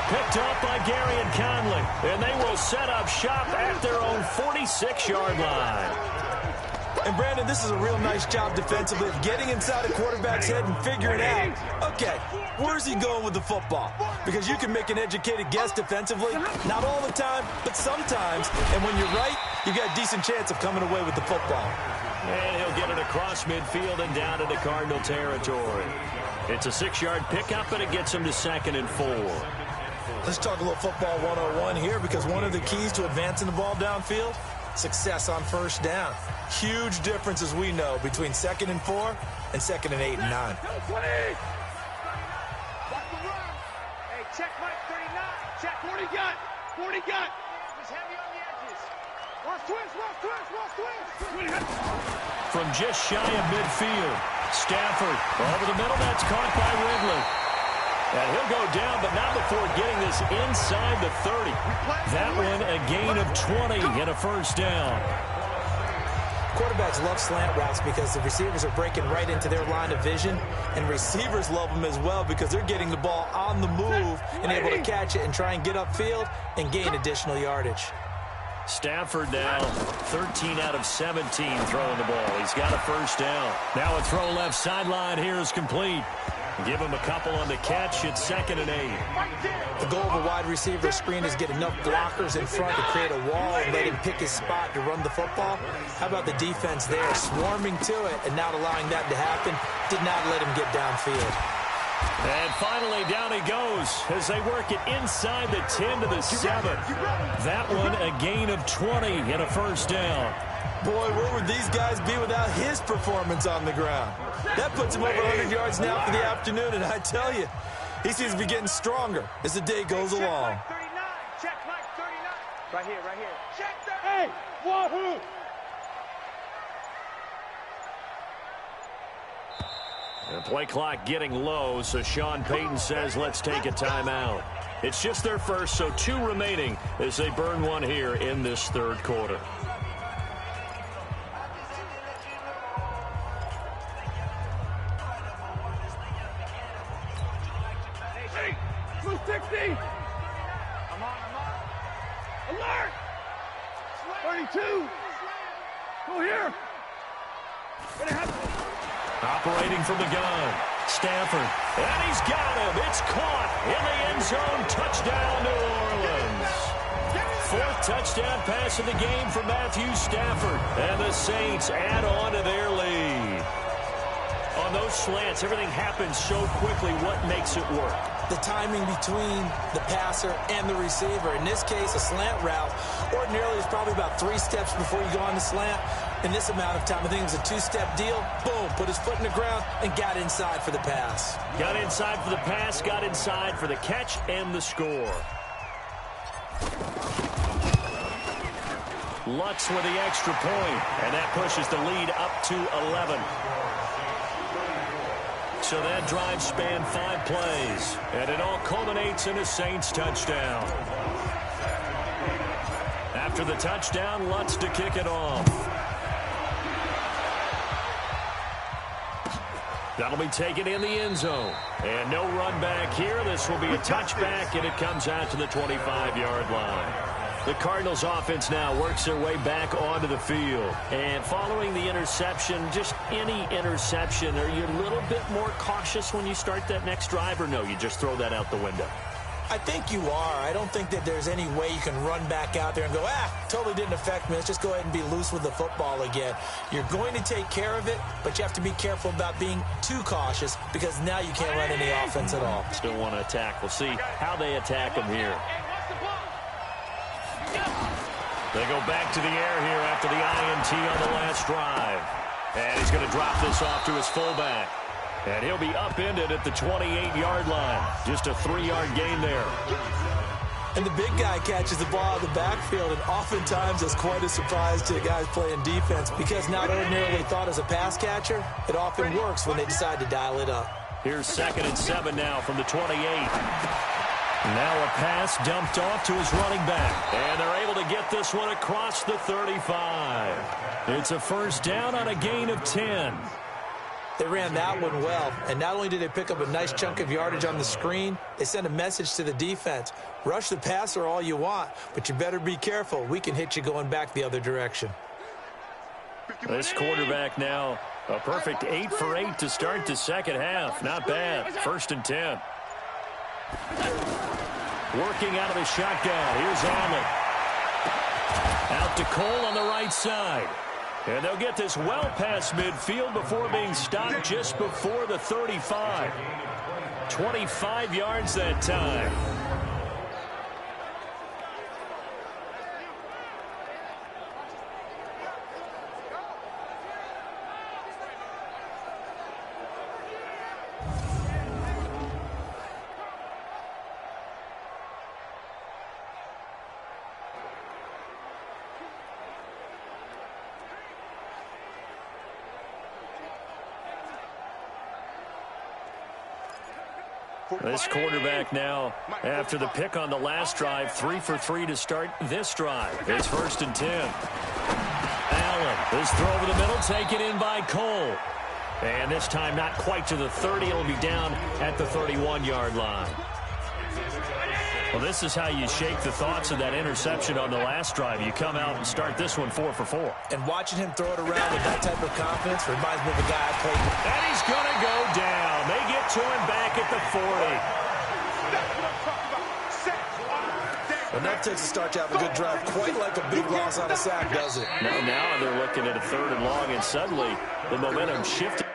Picked up by Gary and Conley. And they will set up shop at their own 46-yard line. And, Brandon, this is a real nice job defensively of getting inside a quarterback's head and figuring out, okay, where's he going with the football? Because you can make an educated guess defensively, not all the time, but sometimes. And when you're right, you got a decent chance of coming away with the football. And he'll get it across midfield and down into Cardinal territory. It's a 6-yard pickup, and it gets him to 2nd and 4. Let's talk a little football 101 here because one of the keys to advancing the ball downfield success on first down. Huge difference, as we know, between 2nd and 4 and 2nd and 8 and 9. Hey, check Mike 39. Check 40 gun. 40 gun. He's heavy on the edges. Watch twist. From just shy of midfield, Stafford over the middle. That's caught by Ridley. And he'll go down, but not before getting this inside the 30. That one a gain of 20 and a first down. Quarterbacks love slant routes because the receivers are breaking right into their line of vision, and receivers love them as well because they're getting the ball on the move and able to catch it and try and get upfield and gain additional yardage. Stafford now 13 out of 17 throwing the ball. He's got a first down. Now a throw left sideline here is complete. Give him a couple on the catch. It's 2nd and 8. The goal of a wide receiver screen is get enough blockers in front to create a wall and let him pick his spot to run the football. How about the defense there, swarming to it and not allowing that to happen? Did not let him get downfield. And finally, down he goes as they work it inside the 10 to the 7. That one a gain of 20 and a first down. Boy, where would these guys be without his performance on the ground? That puts him over 100 yards now for the afternoon, and I tell you, he seems to be getting stronger as the day goes along. Check Mike 39. Right here. Check 39. Hey, wahoo! The play clock getting low, so Sean Payton says let's take a timeout. It's just their first, so 2 remaining as they burn one here in this 3rd quarter. Hey, 260. I'm on. Alert! 32. Go here. Operating from the gun, Stafford, and he's got him. It's caught in the end zone. Touchdown, New Orleans. 4th touchdown pass of the game for Matthew Stafford, and the Saints add on to their lead. On those slants, everything happens so quickly. What makes it work? The timing between the passer and the receiver. In this case, a slant route ordinarily is probably about 3 steps before you go on the slant. In this amount of time, I think it was a 2-step deal. Boom, put his foot in the ground and got inside for the pass. Got inside for the pass, got inside for the catch and the score. Lutz with the extra point, and that pushes the lead up to 11. So that drive spanned 5 plays, and it all culminates in a Saints touchdown. After the touchdown, Lutz to kick it off. That'll be taken in the end zone. And no run back here. This will be a touchback, and it comes out to the 25-yard line. The Cardinals offense now works their way back onto the field. And following the interception, just any interception, are you a little bit more cautious when you start that next drive, or no, you just throw that out the window? I think you are. I don't think that there's any way you can run back out there and go, totally didn't affect me. Let's just go ahead and be loose with the football again. You're going to take care of it, but you have to be careful about being too cautious because now you can't run any offense at all. Still want to attack. We'll see how they attack them here. They go back to the air here after the INT on the last drive. And he's going to drop this off to his fullback. And he'll be upended at the 28-yard line. Just a 3-yard gain there. And the big guy catches the ball out of the backfield, and oftentimes it's quite a surprise to the guys playing defense because not ordinarily thought as a pass catcher, it often works when they decide to dial it up. Here's 2nd and 7 now from the 28. Now a pass dumped off to his running back. And they're able to get this one across the 35. It's a first down on a gain of 10. They ran that one well, and not only did they pick up a nice chunk of yardage on the screen, they sent a message to the defense. Rush the passer all you want, but you better be careful. We can hit you going back the other direction. This quarterback now, a perfect 8 for 8 to start the second half. Not bad. 1st and 10. Working out of the shotgun. Here's Allen. Out to Cole on the right side. And they'll get this well past midfield before being stopped just before the 35. 25 yards that time. This quarterback now, after the pick on the last drive, 3 for 3 to start this drive. It's 1st and 10. Allen, this throw over the middle, taken in by Cole. And this time not quite to the 30. It'll be down at the 31-yard line. Well, this is how you shake the thoughts of that interception on the last drive. You come out and start this one 4 for 4. And watching him throw it around with that type of confidence reminds me of a guy I played with. And he's going to go down. They get to him back at the 40. Enough takes to start to have a good drive, quite like a big loss on a sack, does it? Now they're looking at a 3rd and long, and suddenly the momentum shifted.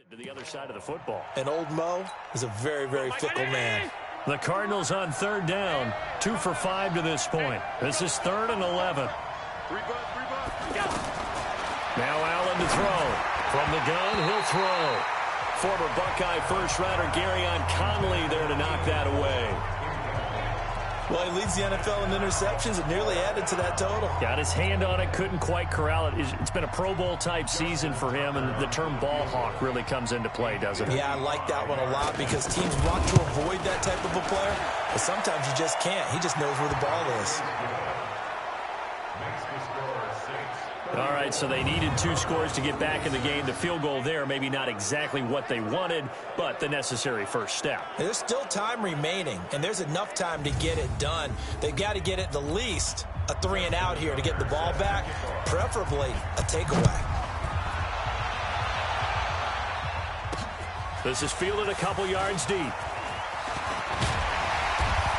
To the other side of the football. And old Mo is a very, very fickle man. The Cardinals on 3rd down, 2 for 5 to this point. This is 3rd and 11. Now Allen to throw. From the gun, he'll throw. Former Buckeye first-rounder Garyon Conley there to knock that away. Well, he leads the NFL in interceptions and nearly added to that total. Got his hand on it, couldn't quite corral it. It's been a Pro Bowl-type season for him, and the term ball hawk really comes into play, doesn't it? Yeah, I like that one a lot because teams want to avoid that type of a player, but sometimes you just can't. He just knows where the ball is. All right, so they needed 2 scores to get back in the game. The field goal there, maybe not exactly what they wanted, but the necessary first step. There's still time remaining, and there's enough time to get it done. They've got to get at the least a 3 and out here to get the ball back, preferably a takeaway. This is fielded a couple yards deep.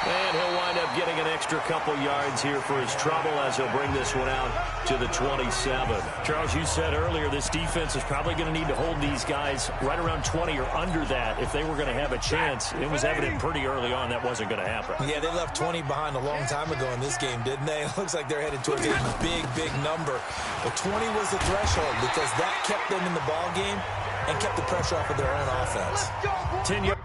And he'll wind up getting an extra couple yards here for his trouble as he'll bring this one out to the 27. Charles, you said earlier this defense is probably going to need to hold these guys right around 20 or under that if they were going to have a chance. It was evident pretty early on that wasn't going to happen. Yeah, they left 20 behind a long time ago in this game, didn't they? It looks like they're headed towards a big, big number. But 20 was the threshold because that kept them in the ball game and kept the pressure off of their own offense. 10 yards.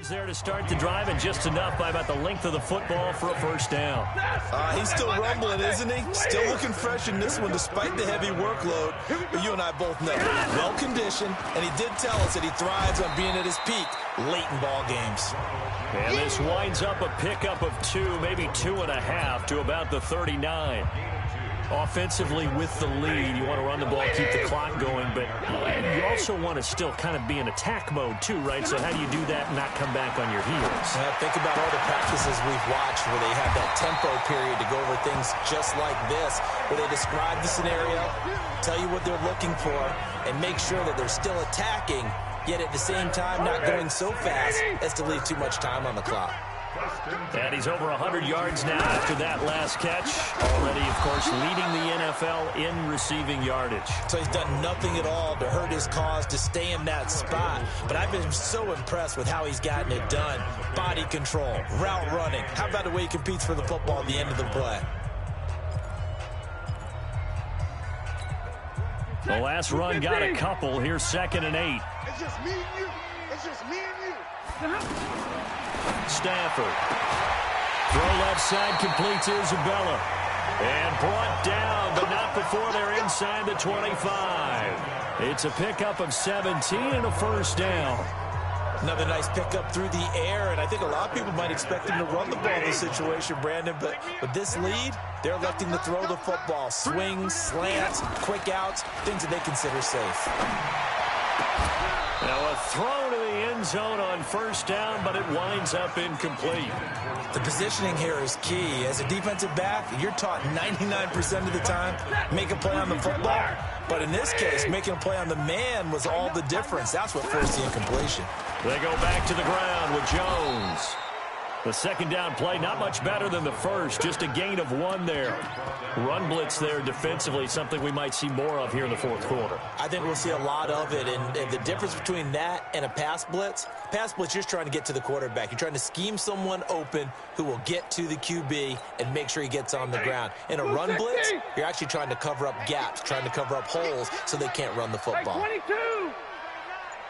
There to start the drive, and just enough by about the length of the football for a first down. He's still rumbling, isn't he? Still looking fresh in this one despite the heavy workload. But you and I both know, well-conditioned, and he did tell us that he thrives on being at his peak late in ball games. And this winds up a pickup of 2, maybe 2.5 to about the 39. Offensively with the lead, you want to run the ball, keep the clock going, but you also want to still kind of be in attack mode too, right? So how do you do that and not come back on your heels? Think about all the practices we've watched where they have that tempo period to go over things just like this, where they describe the scenario, tell you what they're looking for, and make sure that they're still attacking, yet at the same time not going so fast as to leave too much time on the clock. And he's over 100 yards now after that last catch. Already, of course, leading the NFL in receiving yardage. So he's done nothing at all to hurt his cause to stay in that spot. But I've been so impressed with how he's gotten it done. Body control, route running. How about the way he competes for the football at the end of the play? The last run got a couple. Here's 2nd and 8. It's just me and you. It's just me and you. Stafford. Throw left side, completes Isabella. And brought down, but not before they're inside the 25. It's a pickup of 17 and a first down. Another nice pickup through the air, and I think a lot of people might expect him to run the ball in this situation, Brandon, but with this lead, they're electing to throw the football. Swings, slants, quick outs, things that they consider safe. Now a throw to the end zone on first down, but it winds up incomplete. The positioning here is key. As a defensive back, you're taught 99% of the time, make a play on the football. But in this case, making a play on the man was all the difference. That's what forced the incompletion. They go back to the ground with Jones. The second down play, not much better than the first, just a gain of 1 there. Run blitz there defensively, something we might see more of here in the fourth quarter. I think we'll see a lot of it, and the difference between that and a pass blitz, you're just trying to get to the quarterback. You're trying to scheme someone open who will get to the QB and make sure he gets on the ground. In a run blitz, you're actually trying to cover up gaps, trying to cover up holes so they can't run the football. 22.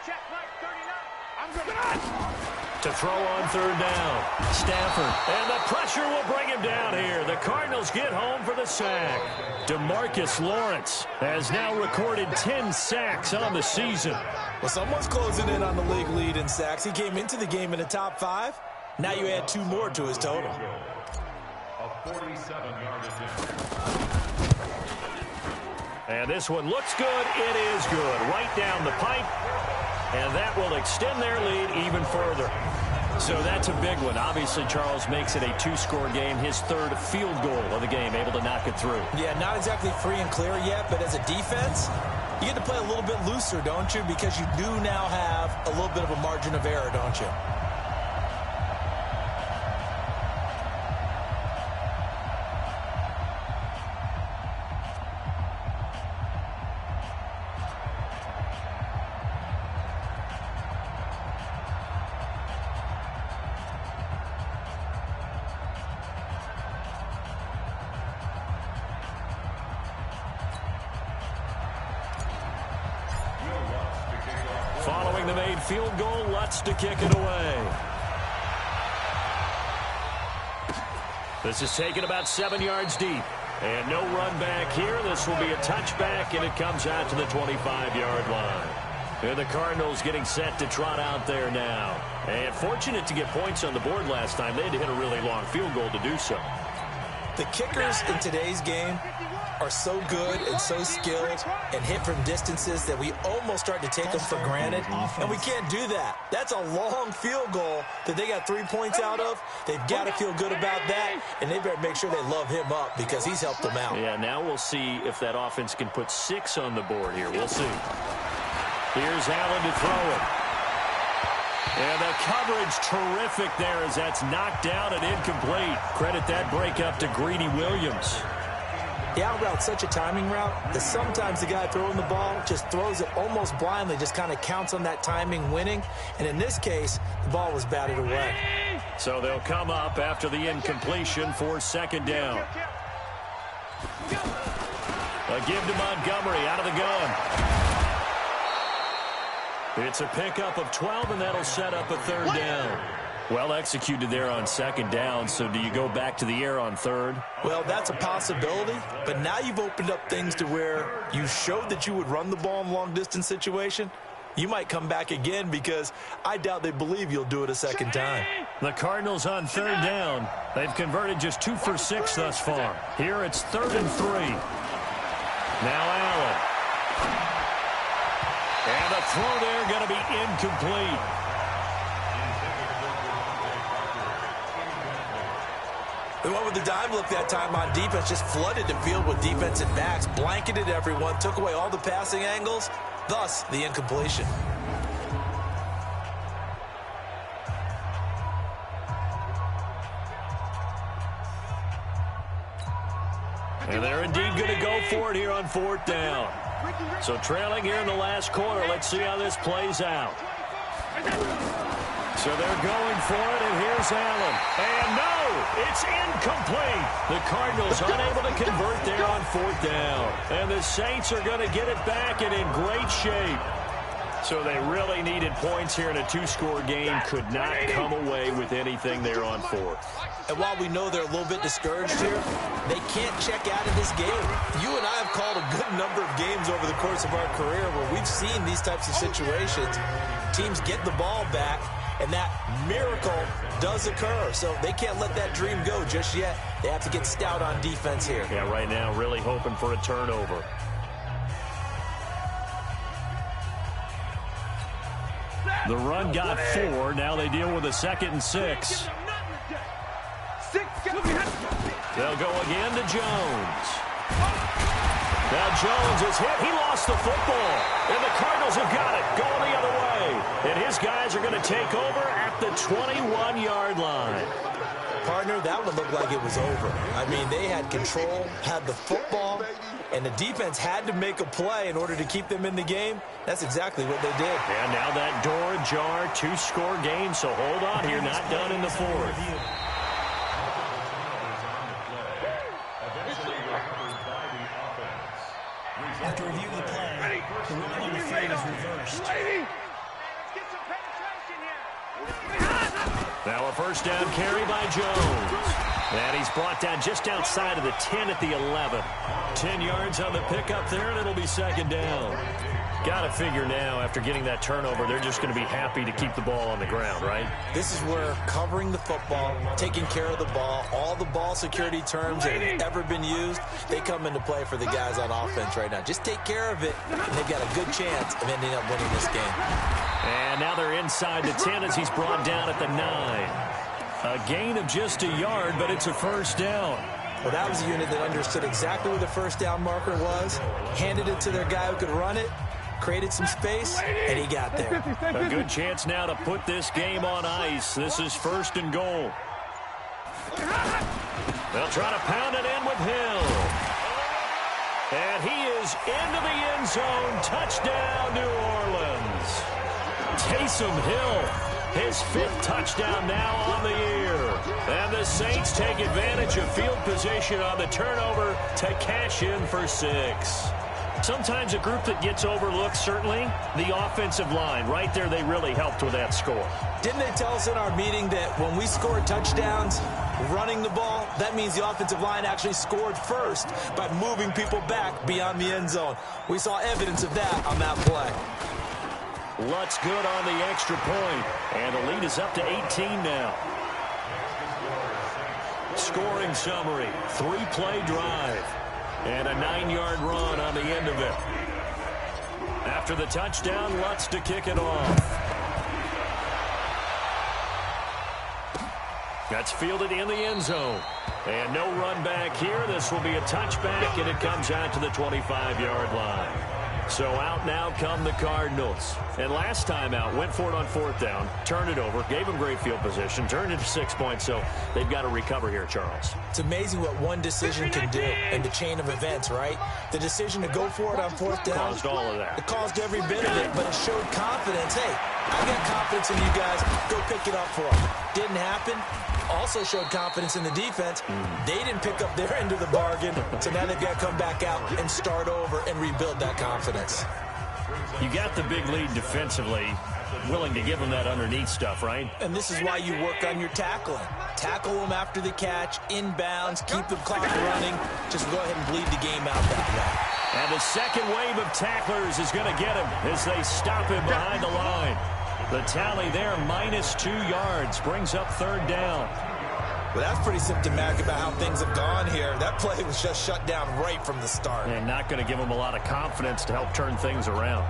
Check Mike 39. I'm good. To throw on third down, Stafford. And the pressure will bring him down here. The Cardinals get home for the sack. DeMarcus Lawrence has now recorded 10 sacks on the season. Well, someone's closing in on the league lead in sacks. He came into the game in the top 5. Now you add 2 more to his total. A 47-yard attempt. And this one looks good. It is good. Right down the pipe. And that will extend their lead even further. So that's a big one. Obviously, Charles makes it a 2-score game. His 3rd field goal of the game, able to knock it through. Yeah, not exactly free and clear yet, but as a defense, you get to play a little bit looser, don't you? Because you do now have a little bit of a margin of error, don't you? Following the made field goal, Lutz to kick it away. This is taken about 7 yards deep. And no run back here. This will be a touchback, and it comes out to the 25-yard line. And the Cardinals getting set to trot out there now. And fortunate to get points on the board last time. They had to hit a really long field goal to do so. The kickers in today's game are so good and so skilled and hit from distances that we almost start to take them for granted, and we can't do that. That's a long field goal that they got 3 points out of. They've got to feel good about that, and they better make sure they love him up because he's helped them out. Yeah, now we'll see if that offense can put 6 on the board here. We'll see. Here's Allen to throw it. And the coverage terrific there as that's knocked down and incomplete. Credit that break up to Greedy Williams. The out route's such a timing route that sometimes the guy throwing the ball just throws it almost blindly, just kind of counts on that timing winning. And in this case, the ball was batted away. So they'll come up after the incompletion for second down. A give to Montgomery out of the gun. It's a pickup of 12, and that'll set up a third down. Well executed there on second down, so do you go back to the air on third? Well, that's a possibility, but now you've opened up things to where you showed that you would run the ball in long-distance situation. You might come back again because I doubt they believe you'll do it a second time. The Cardinals on third down. They've converted just 2 for 6 thus far. Here it's 3rd and 3. Now Allen. And the throw there going to be incomplete. The one with the dime look that time on defense just flooded the field with defensive backs, blanketed everyone, took away all the passing angles, thus the incompletion. And they're indeed going to go for it here on 4th down. So trailing here in the last quarter, let's see how this plays out. So they're going for it, and here's Allen. And no, it's incomplete. The Cardinals unable to convert there on 4th down. And the Saints are going to get it back and in great shape. So they really needed points here in a 2-score game. Could not come away with anything there on 4th. And while we know they're a little bit discouraged here, they can't check out of this game. You and I have called a good number of games over the course of our career where we've seen these types of situations. Teams get the ball back, and that miracle does occur. So they can't let that dream go just yet. They have to get stout on defense here. Yeah, right now really hoping for a turnover. The run got 4. Now they deal with a 2nd and 6. They'll go again to Jones. Now Jones is hit. He lost the football. And the Cardinals have got it. Going the other way. And his guys are going to take over at the 21-yard line. Partner, that one looked like it was over. I mean, they had control, had the football, and the defense had to make a play in order to keep them in the game. That's exactly what they did. And now that door ajar, 2-score game, so hold on here, not done in the 4th. After review of the play, the ruling on the field is reversed. Now a first down carry by Jones. And he's brought down just outside of the 10 at the 11. 10 yards on the pickup there, and it'll be 2nd down. Got to figure now, after getting that turnover, they're just going to be happy to keep the ball on the ground, right? This is where covering the football, taking care of the ball, all the ball security terms that have ever been used, they come into play for the guys on offense right now. Just take care of it, and they've got a good chance of ending up winning this game. And now they're inside the 10 as he's brought down at the 9. A gain of just a yard, but it's a first down. Well, that was a unit that understood exactly where the first down marker was, handed it to their guy who could run it, created some space, and he got there. A good chance now to put this game on ice. This is 1st and goal. They'll try to pound it in with Hill. And he is into the end zone. Touchdown, New Orleans. Taysom Hill, his 5th touchdown now on the year. And the Saints take advantage of field position on the turnover to cash in for 6. Sometimes a group that gets overlooked, certainly, the offensive line. Right there, they really helped with that score. Didn't they tell us in our meeting that when we score touchdowns running the ball, that means the offensive line actually scored first by moving people back beyond the end zone? We saw evidence of that on that play. Lutz good on the extra point, and the lead is up to 18 now. Scoring summary, 3-play drive. And a 9-yard run on the end of it. After the touchdown, Lutz to kick it off. That's fielded in the end zone. And no run back here. This will be a touchback, and it comes out to the 25-yard line. So out now come the Cardinals. And last time out, went for it on 4th down, turned it over, gave them great field position, turned it to 6 points, so they've got to recover here, Charles. It's amazing what one decision can do in the chain of events, right? The decision to go for it on 4th down. Caused all of that. It caused every bit of it, but it showed confidence. Hey, I got confidence in you guys. Go pick it up for them. Didn't happen. Also showed confidence in the defense. They didn't pick up their end of the bargain, so now they've got to come back out and start over and rebuild that confidence. You got the big lead defensively, willing to give them that underneath stuff, right? And this is why you work on your tackling. Tackle them after the catch, inbounds, keep the clock running. Just go ahead and bleed the game out that way. And the second wave of tacklers is going to get him as they stop him behind the line. The tally there, -2 yards, brings up 3rd down. Well, that's pretty symptomatic about how things have gone here. That play was just shut down right from the start. And not going to give them a lot of confidence to help turn things around.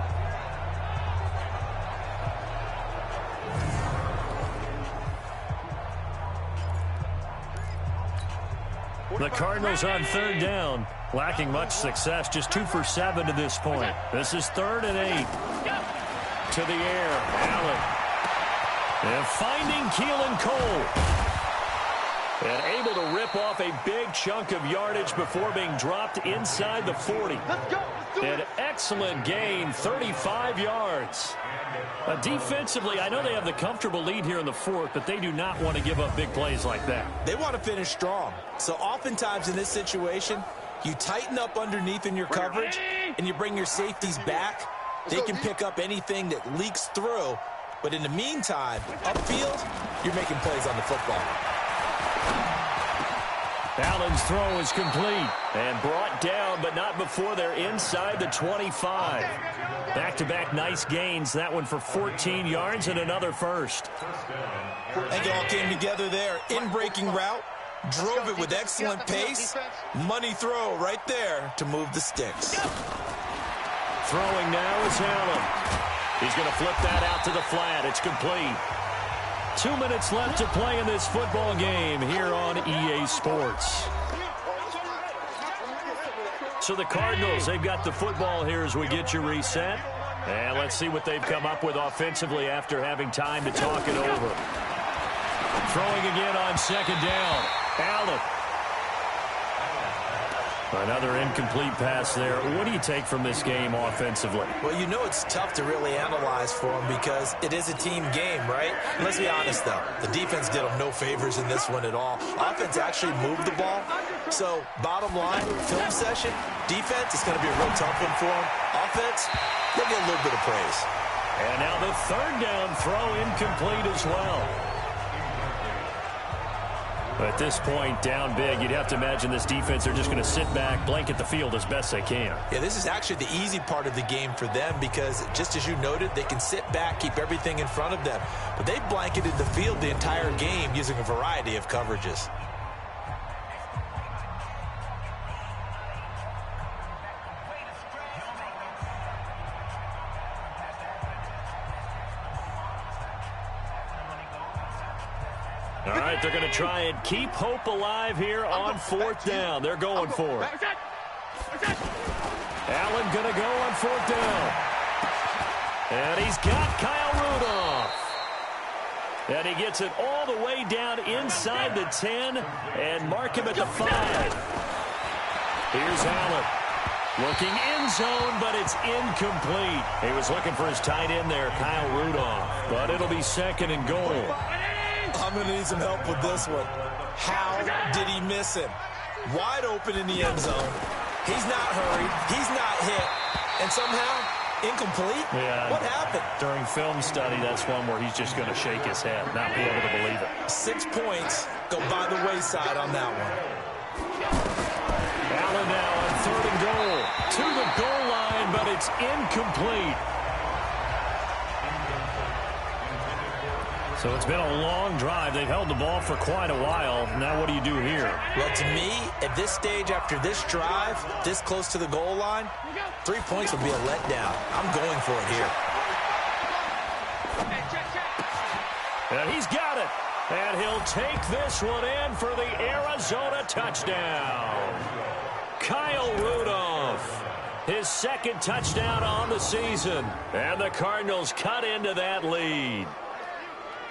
The Cardinals on 3rd down, lacking much success, just 2 for 7 to this point. This is 3rd and 8. To the air, Allen. And finding Keelan Cole. And able to rip off a big chunk of yardage before being dropped inside the 40. An excellent gain, 35 yards. Defensively, I know they have the comfortable lead here in the 4th, but they do not want to give up big plays like that. They want to finish strong. So oftentimes in this situation, you tighten up underneath in your coverage, and you bring your safeties back. They can pick up anything that leaks through, but in the meantime, upfield, you're making plays on the football. Allen's throw is complete and brought down, but not before they're inside the 25. Back-to-back nice gains, that one for 14 yards and another first. I think it all came together there. In-breaking route, drove it with excellent pace. Money throw right there to move the sticks. Throwing now is Allen. He's going to flip that out to the flat. It's complete. 2 minutes left to play in this football game here on EA Sports. So the Cardinals, they've got the football here as we get you reset. And let's see what they've come up with offensively after having time to talk it over. Throwing again on second down. Allen. Another incomplete pass there. What do you take from this game offensively? Well, you know it's tough to really analyze for them because it is a team game, right? Let's be honest, though. The defense did them no favors in this one at all. Offense actually moved the ball. So, bottom line, film session, defense, it's going to be a real tough one for them. Offense, they'll get a little bit of praise. And now the third down throw incomplete as well. At this point, down big, you'd have to imagine this defense, they're just going to sit back, blanket the field as best they can. Yeah, this is actually the easy part of the game for them because, just as you noted, they can sit back, keep everything in front of them. But they've blanketed the field the entire game using a variety of coverages. All right, they're going to try and keep hope alive here on fourth down. They're going for it. Allen going to go on fourth down. And he's got Kyle Rudolph. And he gets it all the way down inside the 10 and mark him at the 5. Here's Allen. Looking end zone, but it's incomplete. He was looking for his tight end there, Kyle Rudolph. But it'll be second and goal. I'm going to need some help with this one. How did he miss him? Wide open in the end zone. He's not hurried. He's not hit. And somehow, incomplete? Yeah. What happened? During film study, that's one where he's just going to shake his head, not be able to believe it. 6 points go by the wayside on that one. Allen now on third and goal. To the goal line, but it's incomplete. So it's been a long drive. They've held the ball for quite a while. Now what do you do here? Well, to me, at this stage, after this drive, this close to the goal line, 3 points would be a letdown. I'm going for it here. And he's got it. And he'll take this one in for the Arizona touchdown. Kyle Rudolph, his second touchdown on the season. And the Cardinals cut into that lead.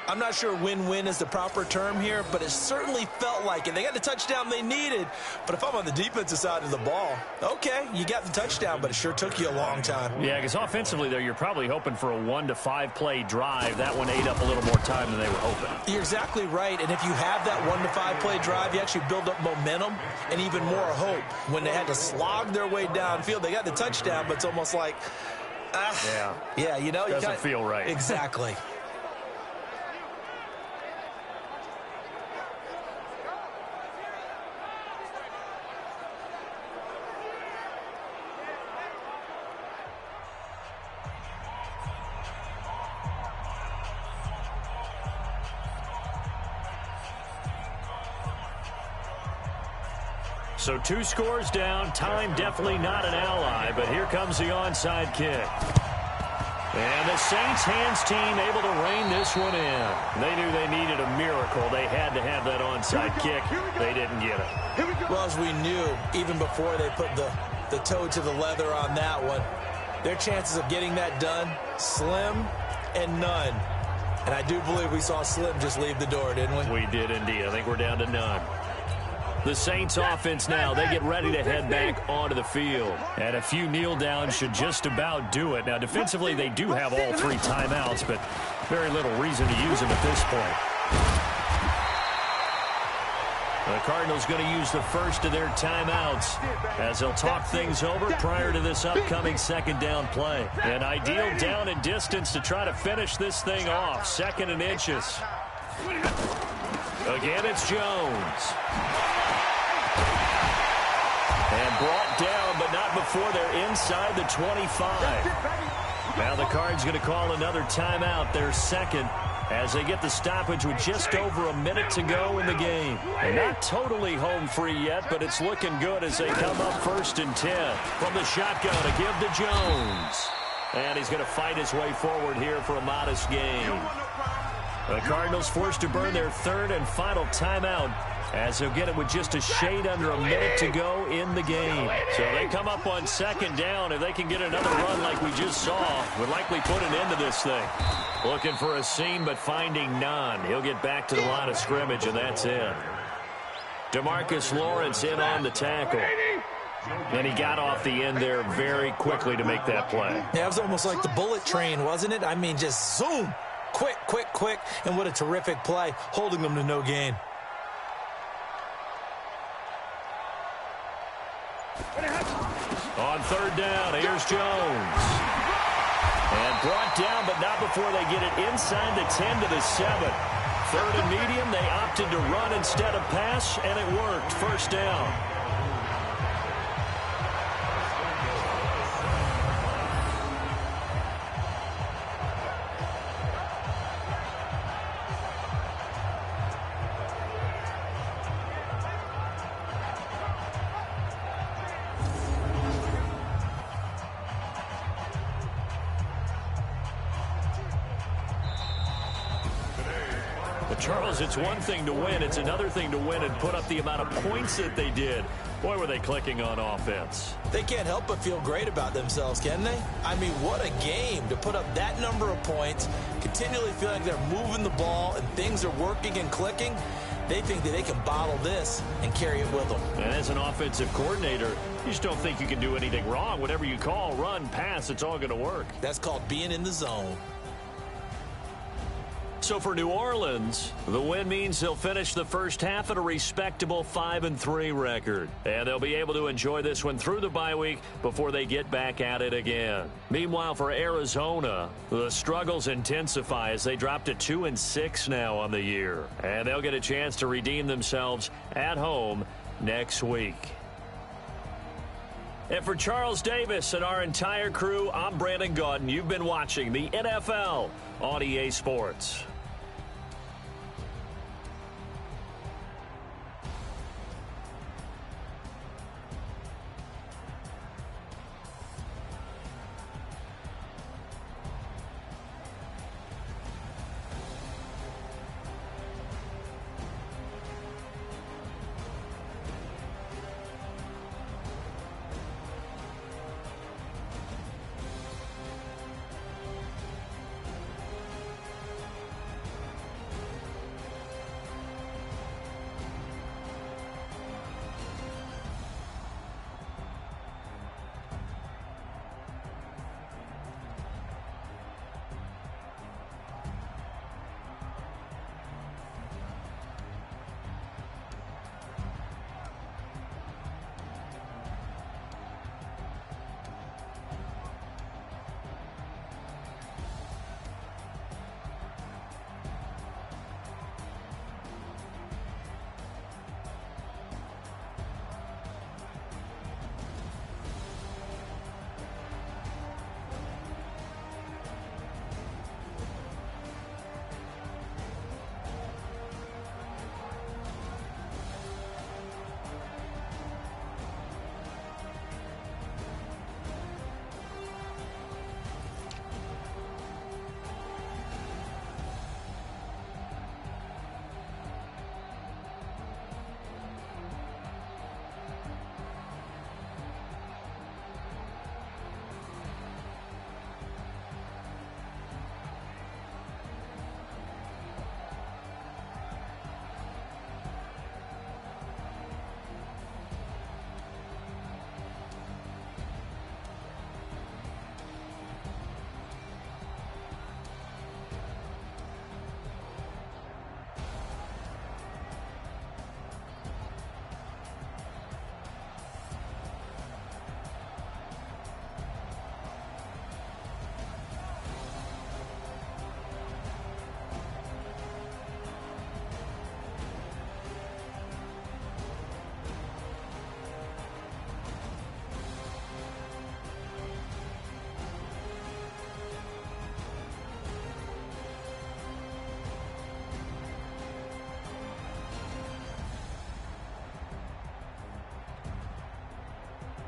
I'm not sure win-win is the proper term here, but it certainly felt like it. They got the touchdown they needed, but if I'm on the defensive side of the ball, okay, you got the touchdown, but it sure took you a long time. Yeah, because offensively there, you're probably hoping for a 1 to 5 play drive. That one ate up a little more time than they were hoping. You're exactly right, and if you have that 1 to 5 play drive, you actually build up momentum and even more hope. When they had to slog their way downfield, they got the touchdown, but it's almost like, yeah, you know, doesn't feel right. Exactly. So 2 scores down. Time definitely not an ally, but here comes the onside kick. And the Saints hands team able to rein this one in. They knew they needed a miracle. They had to have that onside kick. They didn't get it. Well, as we knew, even before they put the toe to the leather on that one, their chances of getting that done, slim and none. And I do believe we saw Slim just leave the door, didn't we? We did indeed. I think we're down to none. The Saints offense now, they get ready to head back onto the field. And a few kneel downs should just about do it. Now, defensively, they do have all 3 timeouts, but very little reason to use them at this point. The Cardinals going to use the first of their timeouts as they'll talk things over prior to this upcoming second down play. An ideal down and distance to try to finish this thing off. 2nd and inches. Again, it's Jones. And brought down, but not before they're inside the 25. Now the Cards going to call another timeout, their second, as they get the stoppage with just over a minute to go in the game. And not totally home free yet, but it's looking good as they come up 1st and 10. From the shotgun to give to Jones. And he's going to fight his way forward here for a modest gain. The Cardinals forced to burn their third and final timeout, as they'll get it with just a shade under a minute to go in the game. So they come up on second down. If they can get another run like we just saw, would likely put an end to this thing. Looking for a seam, but finding none. He'll get back to the line of scrimmage, and that's it. DeMarcus Lawrence in on the tackle. And he got off the end there very quickly to make that play. Yeah, it was almost like the bullet train, wasn't it? I mean, just zoom. Quick, quick, quick. And what a terrific play, holding them to no gain. On third down, here's Jones. And brought down, but not before they get it inside the 10 to the 7. Third and medium, they opted to run instead of pass, and it worked. First down. Charles, it's one thing to win. It's another thing to win and put up the amount of points that they did. Boy, were they clicking on offense. They can't help but feel great about themselves, can they? I mean, what a game to put up that number of points, continually feel like they're moving the ball and things are working and clicking. They think that they can bottle this and carry it with them. And as an offensive coordinator, you just don't think you can do anything wrong. Whatever you call, run, pass, it's all going to work. That's called being in the zone. So for New Orleans, the win means they'll finish the first half at a respectable 5-3 record. And they'll be able to enjoy this one through the bye week before they get back at it again. Meanwhile, for Arizona, the struggles intensify as they drop to 2-6 now on the year. And they'll get a chance to redeem themselves at home next week. And for Charles Davis and our entire crew, I'm Brandon Gaudin. You've been watching the NFL on EA Sports.